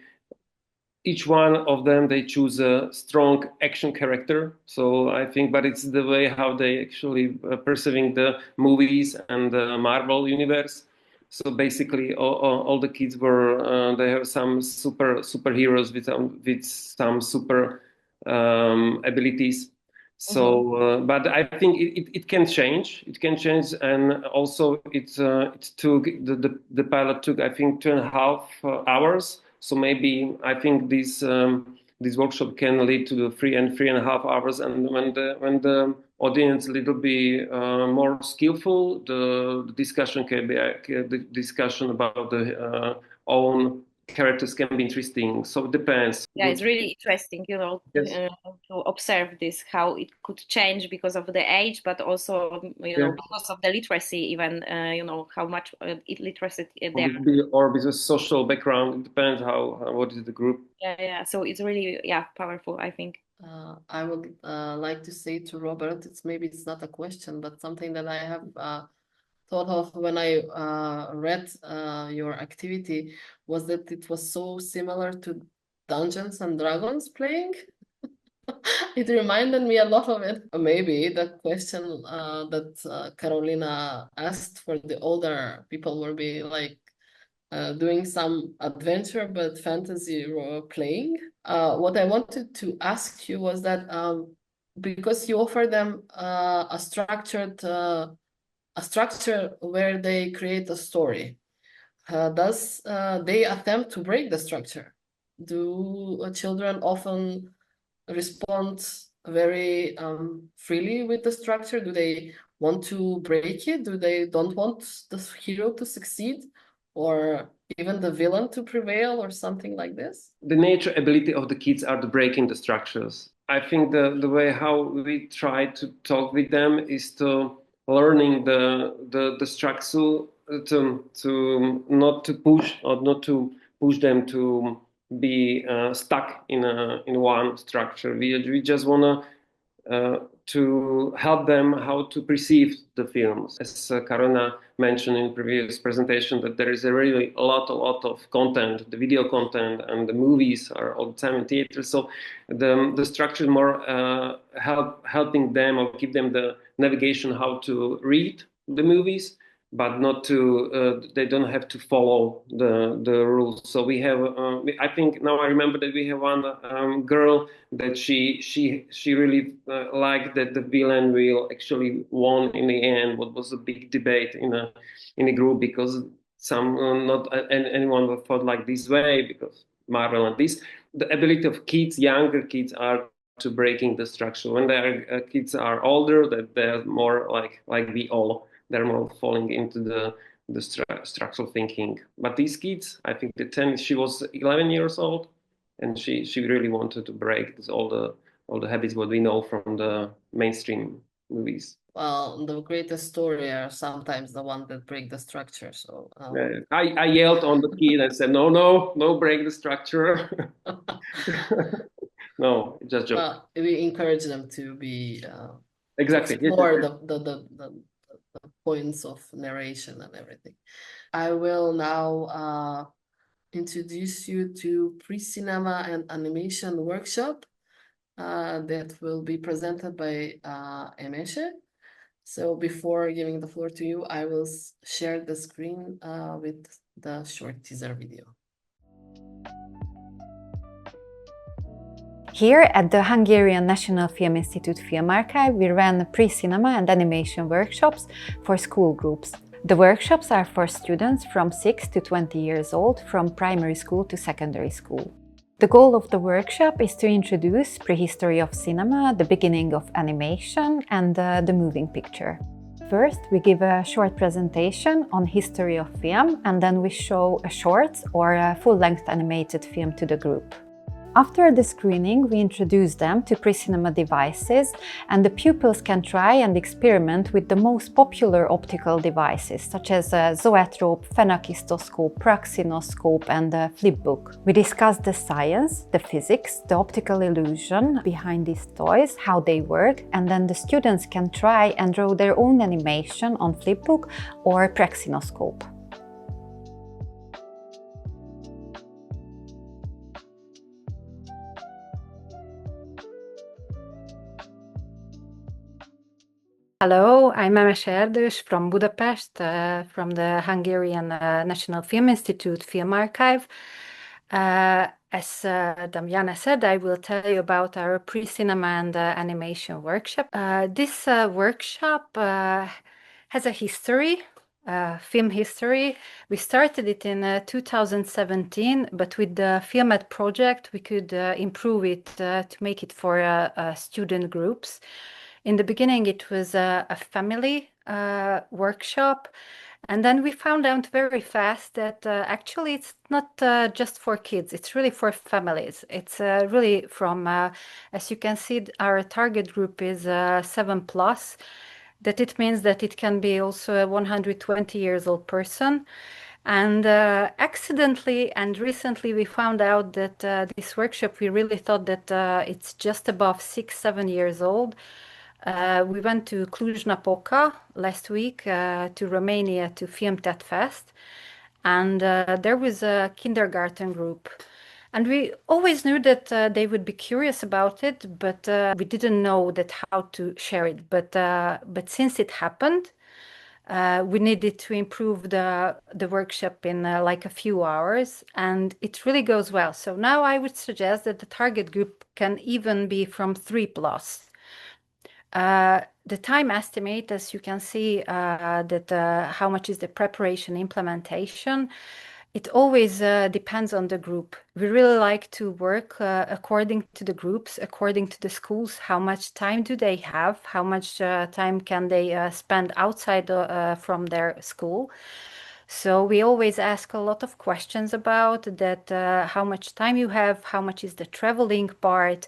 each one of them they choose a strong action character. So I think, but it's the way how they actually perceiving the movies and the Marvel universe. So basically, all the kids were they have some superheroes with some super abilities. So, but I think it can change. It can change, and also it took the pilot took, I think, 2.5 hours. So maybe I think this workshop can lead to the 3.5 hours. And when the audience a little bit more skillful, the discussion can be the discussion about the own characters can be interesting. So it depends. Yeah, it's really interesting, Yes. to observe this, how it could change because of the age, but also, because of the literacy, even, how much literacy there. Or with a social background, it depends what is the group. Yeah. So it's really, powerful, I think. I would like to say to Robert, it's not a question, but something that I have thought of when I read your activity was that it was so similar to Dungeons and Dragons playing. It reminded me a lot of it. Maybe the question that Carolina asked for the older people will be like doing some adventure but fantasy role playing. What I wanted to ask you was that because you offer them a structure where they create a story, does they attempt to break the structure? Do children often respond very freely with the structure? Do they want to break it? Do they don't want the hero to succeed, or even the villain to prevail, or something like this? The nature ability of the kids are to break in the structures. I think the way how we try to talk with them is to learning the structure, to not to push or not to push them to be stuck in one structure. We just want to help them how to perceive the films. As Karina mentioned in previous presentation, that there is really a lot of content, the video content and the movies are all the time in theaters. So the structure is more helping them or give them the navigation how to read the movies, but not to they don't have to follow the rules. So we have I think now I remember that we have one girl that she really liked that the villain will actually won in the end. What was a big debate in a group, because some not anyone thought like this way, because Marvel and this, the ability of kids, younger kids, are to breaking the structure. When their kids are older, that they're more like we all. They're more falling into the structural thinking. But these kids, I think she was 11 years old, and she really wanted to break all the habits what we know from the mainstream movies. Well, the greatest story are sometimes the one that break the structure. So I yelled on the kid and said, no, break the structure. No, just joke. Well, we encourage them to be exactly explore the points of narration and everything. I will now introduce you to pre-cinema and animation workshop that will be presented by 𝗪𝗺𝗃. So before giving the floor to you, I will share the screen with the short teaser video. Here at the Hungarian National Film Institute Film Archive, we run pre-cinema and animation workshops for school groups. The workshops are for students from 6 to 20 years old, from primary school to secondary school. The goal of the workshop is to introduce prehistory of cinema, the beginning of animation, and the moving picture. First, we give a short presentation on history of film, and then we show a short or a full-length animated film to the group. After the screening, we introduce them to pre-cinema devices, and the pupils can try and experiment with the most popular optical devices, such as zoetrope, phenakistoscope, praxinoscope, and flipbook. We discuss the science, the physics, the optical illusion behind these toys, how they work, and then the students can try and draw their own animation on flipbook or praxinoscope. Hello, I'm 𝗪𝗪𝗆 from Budapest, from the Hungarian National Film Institute Film Archive. As Damiana said, I will tell you about our pre-cinema and animation workshop. This workshop has a history, film history. We started it in 2017, but with the FilmED project, we could improve it to make it for student groups. In the beginning, it was a family workshop. And then we found out very fast that actually it's not just for kids, it's really for families. It's really from, as you can see, our target group is 7+, that it means that it can be also a 120 years old person. And accidentally and recently we found out that this workshop, we really thought that it's just above 6-7 years old. We went to Cluj-Napoca last week to Romania to film that fest, and there was a kindergarten group. And we always knew that they would be curious about it, but we didn't know that how to share it. But since it happened, we needed to improve the workshop in like a few hours, and it really goes well. So now I would suggest that the target group can even be from 3+. The time estimate, as you can see, that how much is the preparation implementation, it always depends on the group. We really like to work according to the groups, according to the schools. How much time do they have? How much time can they spend outside from their school? So we always ask a lot of questions about that, how much time you have, how much is the traveling part,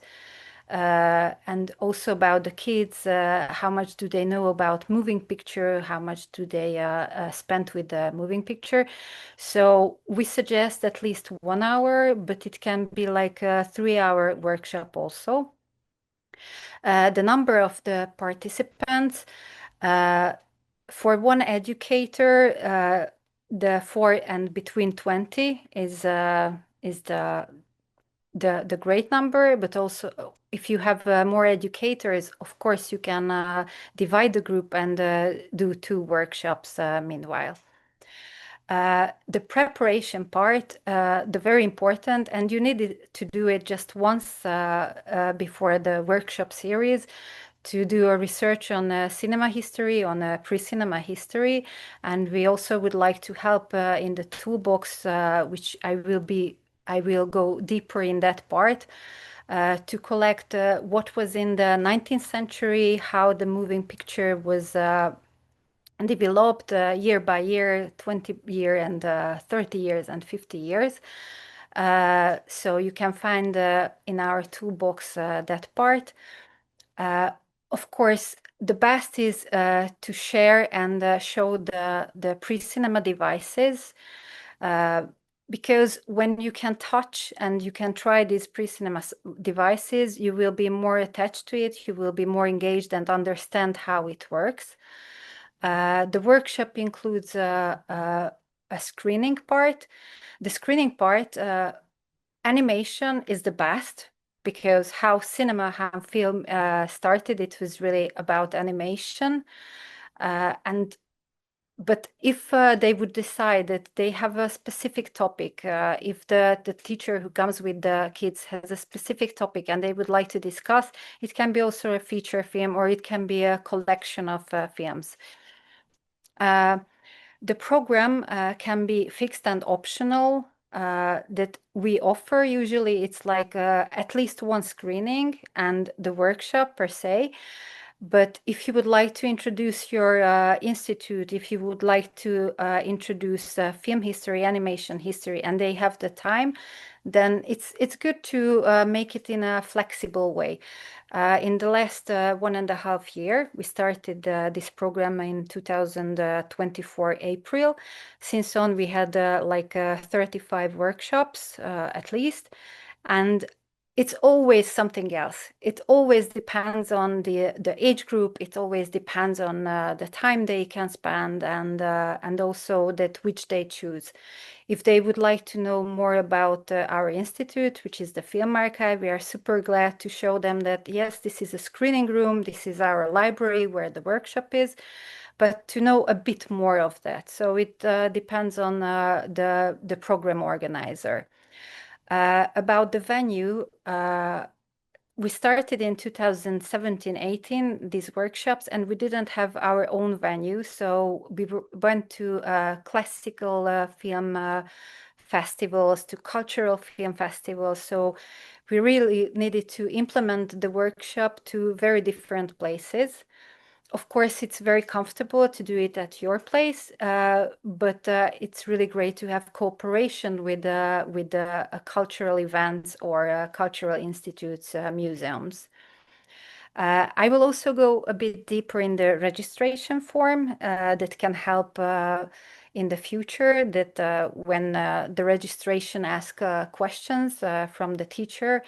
and also about the kids, how much do they know about moving picture, how much do they spend with the moving picture. So we suggest at least 1 hour, but it can be like a 3-hour workshop also. The number of the participants, for one educator, the 4 and between 20 is the great number, but also if you have more educators, of course, you can divide the group and do 2 workshops meanwhile. The preparation part, the very important, and you need to do it just once before the workshop series, to do a research on cinema history, on pre-cinema history. And we also would like to help in the toolbox, which I will go deeper in that part, to collect what was in the 19th century, how the moving picture was developed year by year, 20 years and 30 years and 50 years. So you can find in our toolbox that part. Of course, the best is to share and show the pre-cinema devices, because when you can touch and you can try these pre-cinema devices, you will be more attached to it, you will be more engaged and understand how it works. The workshop includes a screening part. The screening part, animation is the best, because how cinema and film started, it was really about animation. But if they would decide that they have a specific topic, if the teacher who comes with the kids has a specific topic and they would like to discuss, it can be also a feature film, or it can be a collection of films. The program can be fixed and optional that we offer. Usually it's like at least 1 screening and the workshop per se. But if you would like to introduce your institute, if you would like to introduce film history, animation history, and they have the time, then it's good to make it in a flexible way. In the last 1.5 years, we started this program in 2024 April. Since on, we had like 35 workshops at least, and it's always something else. It always depends on the age group. It always depends on the time they can spend, and also that which they choose. If they would like to know more about our institute, which is the Film Archive, we are super glad to show them that, yes, this is a screening room, this is our library where the workshop is, but to know a bit more of that. So it depends on the program organizer. About the venue, we started in 2017-18 these workshops, and we didn't have our own venue, so we went to classical film festivals, to cultural film festivals. So we really needed to implement the workshop to very different places. Of course, it's very comfortable to do it at your place, but it's really great to have cooperation with cultural events or cultural institutes, museums. I will also go a bit deeper in the registration form that can help in the future, that when the registration asks questions from the teacher,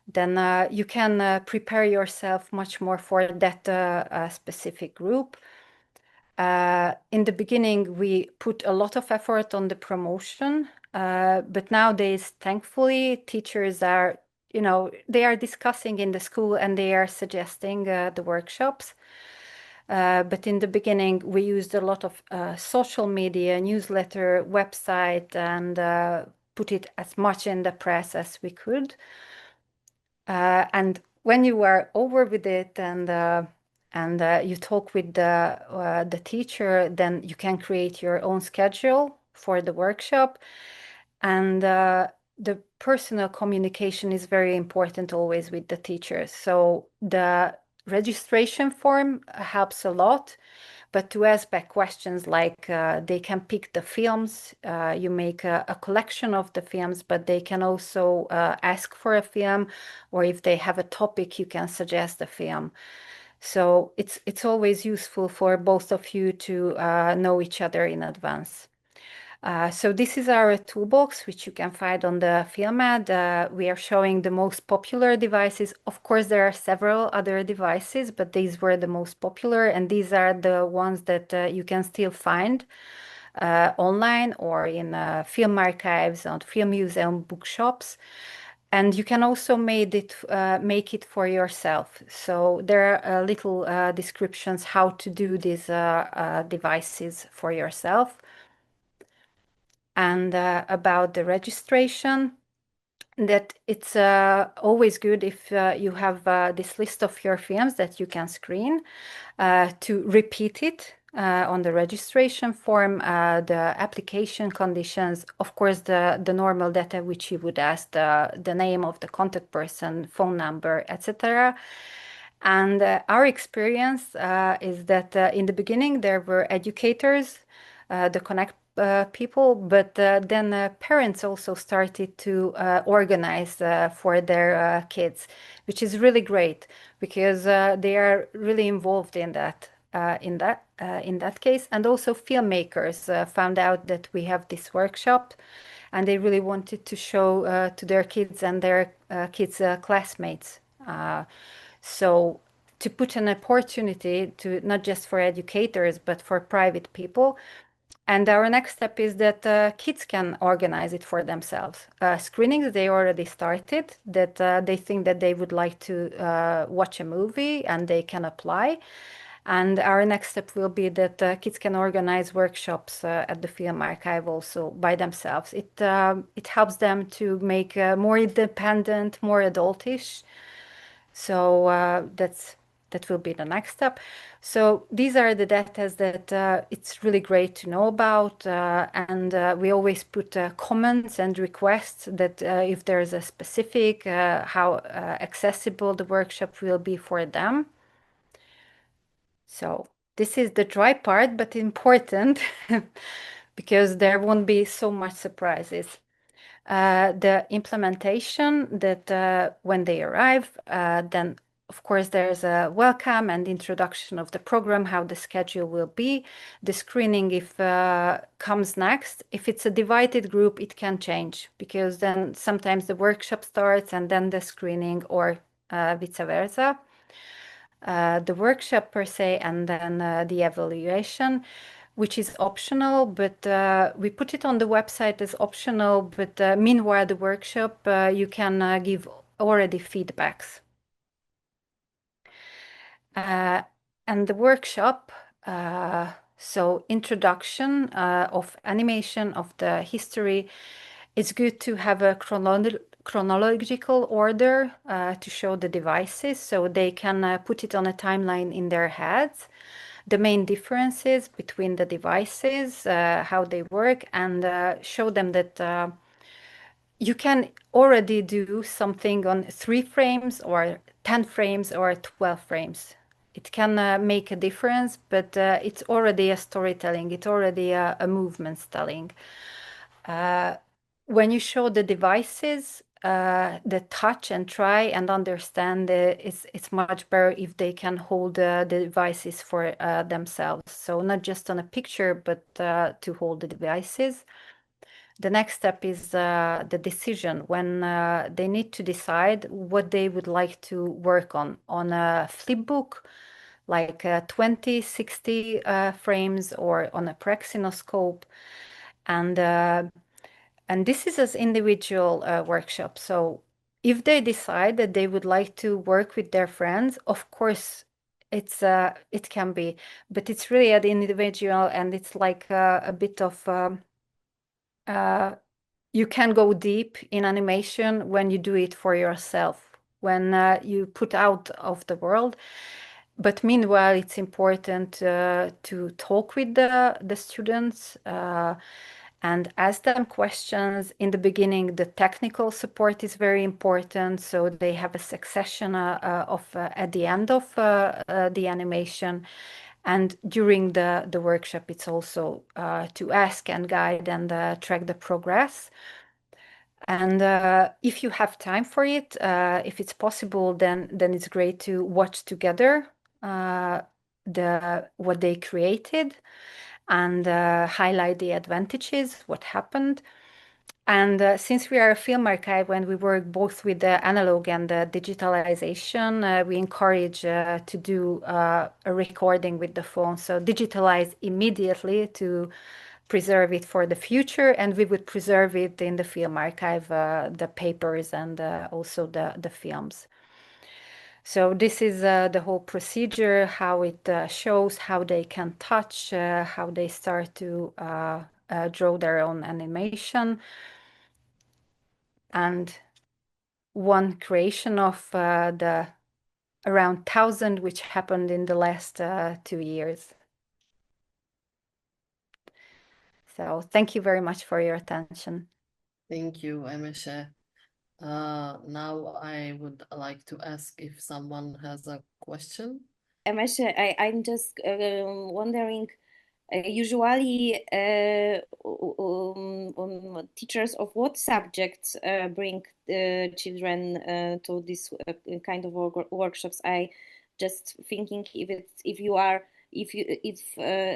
then you can prepare yourself much more for that specific group. In the beginning, we put a lot of effort on the promotion, but nowadays, thankfully, teachers are, they are discussing in the school and they are suggesting the workshops. But in the beginning, we used a lot of social media, newsletter, website, and put it as much in the press as we could. And when you are over with it and you talk with the teacher, then you can create your own schedule for the workshop. And the personal communication is very important always with the teachers. So the registration form helps a lot, but to ask back questions like they can pick the films, you make a collection of the films, but they can also ask for a film, or if they have a topic, you can suggest a film. So it's always useful for both of you to know each other in advance. So this is our toolbox, which you can find on the FilmED. We are showing the most popular devices. Of course, there are several other devices, but these were the most popular, and these are the ones that you can still find online or in film archives and film museum bookshops. And you can also make it for yourself. So there are little descriptions how to do these devices for yourself. And about the registration, that it's always good if you have this list of your films that you can screen to repeat it on the registration form, the application conditions, of course, the normal data which you would ask, the name of the contact person, phone number, etc. And our experience is that in the beginning there were educators, the Connect people, but then parents also started to organize for their kids, which is really great because they are really involved in that. In that case, and also filmmakers found out that we have this workshop, and they really wanted to show to their kids and their kids' classmates. So to put an opportunity to not just for educators but for private people. And our next step is that kids can organize it for themselves. Screenings, they already started, that they think that they would like to watch a movie and they can apply. And our next step will be that kids can organize workshops at the Film Archive also by themselves. It helps them to make more independent, more adultish. So that will be the next step. So these are the data that it's really great to know about, and we always put comments and requests that if there's a specific, how accessible the workshop will be for them. So this is the dry part, but important because there won't be so much surprises. The implementation that when they arrive, then of course, there's a welcome and introduction of the program, how the schedule will be. The screening, if comes next. If it's a divided group, it can change because then sometimes the workshop starts and then the screening, or vice versa. The workshop per se, and then the evaluation, which is optional, but we put it on the website as optional. But meanwhile, the workshop, you can give already feedbacks. And the workshop, so introduction of animation of the history, It's good to have a chronological order to show the devices so they can put it on a timeline in their heads. The main differences between the devices, how they work, and show them that you can already do something on 3 frames or 10 frames or 12 frames. It can make a difference, but it's already a storytelling. It's already a movement telling. When you show the devices, the touch and try and understand, it's much better if they can hold the devices for themselves. So not just on a picture, but to hold the devices. The next step is the decision, when they need to decide what they would like to work on a flipbook, like 20, 60 frames, or on a praxinoscope. And this is as individual workshop. So if they decide that they would like to work with their friends, of course, it can be, but it's really at the individual, and it's like a bit of you can go deep in animation when you do it for yourself, when you put out of the world. But meanwhile, it's important to talk with the students and ask them questions. In the beginning, the technical support is very important, so they have a succession at the end of the animation. And during the workshop, it's also to ask and guide and track the progress. And if you have time for it, if it's possible, then it's great to watch together what they created and highlight the advantages, what happened. And since we are a film archive and we work both with the analog and the digitalization, we encourage to do a recording with the phone. So digitalize immediately to preserve it for the future, and we would preserve it in the film archive, the papers and also the films. So this is the whole procedure, how it shows how they can touch, how they start to draw their own animation. And one creation of the around 1,000 which happened in the last 2 years. So thank you very much for your attention. Thank you, 𝗪𝗫. Now I would like to ask if someone has a question. 𝗪𝗫, I'm just wondering, usually teachers of what subjects bring children to this kind of workshops? I just thinking if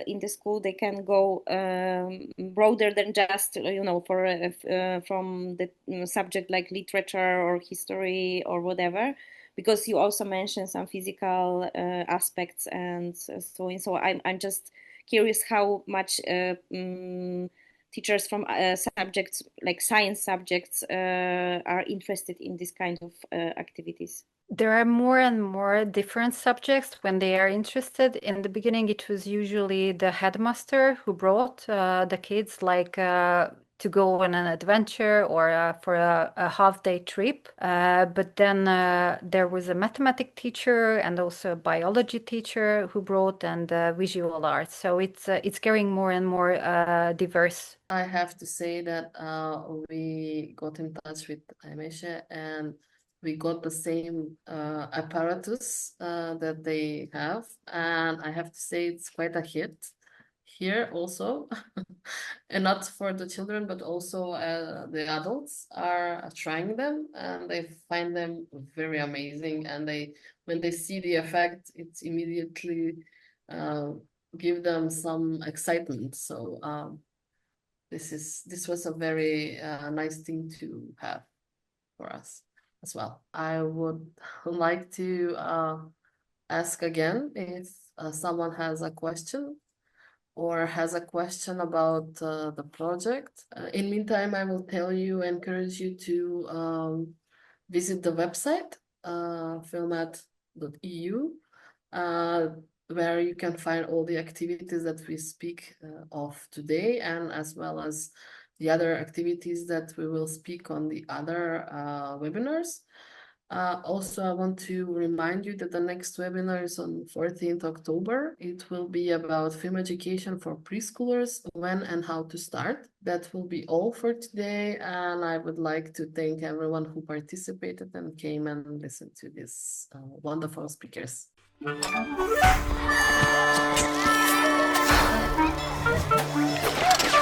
in the school they can go broader than just from the subject like literature or history or whatever, because you also mentioned some physical aspects and so on. So I'm just curious how much teachers from subjects like science subjects are interested in this kind of activities. There are more and more different subjects when they are interested. In the beginning, it was usually the headmaster who brought the kids, like to go on an adventure or for a half-day trip. But then there was a mathematics teacher and also a biology teacher who brought, and visual arts. So it's getting more and more diverse. I have to say that we got in touch with 𝗪𝗫 and we got the same apparatus that they have, and I have to say it's quite a hit here also. And not for the children, but also the adults are trying them and they find them very amazing, and when they see the effect, it's immediately give them some excitement. So this was a very nice thing to have for us as well. I would like to ask again if someone has a question or has a question about the project. In meantime, I will encourage you to visit the website, filmed.eu, where you can find all the activities that we speak of today, and as well as the other activities that we will speak on the other webinars. Also, I want to remind you that the next webinar is on 14th October. It will be about film education for preschoolers, when and how to start. That will be all for today. And I would like to thank everyone who participated and came and listened to these wonderful speakers. Thank you.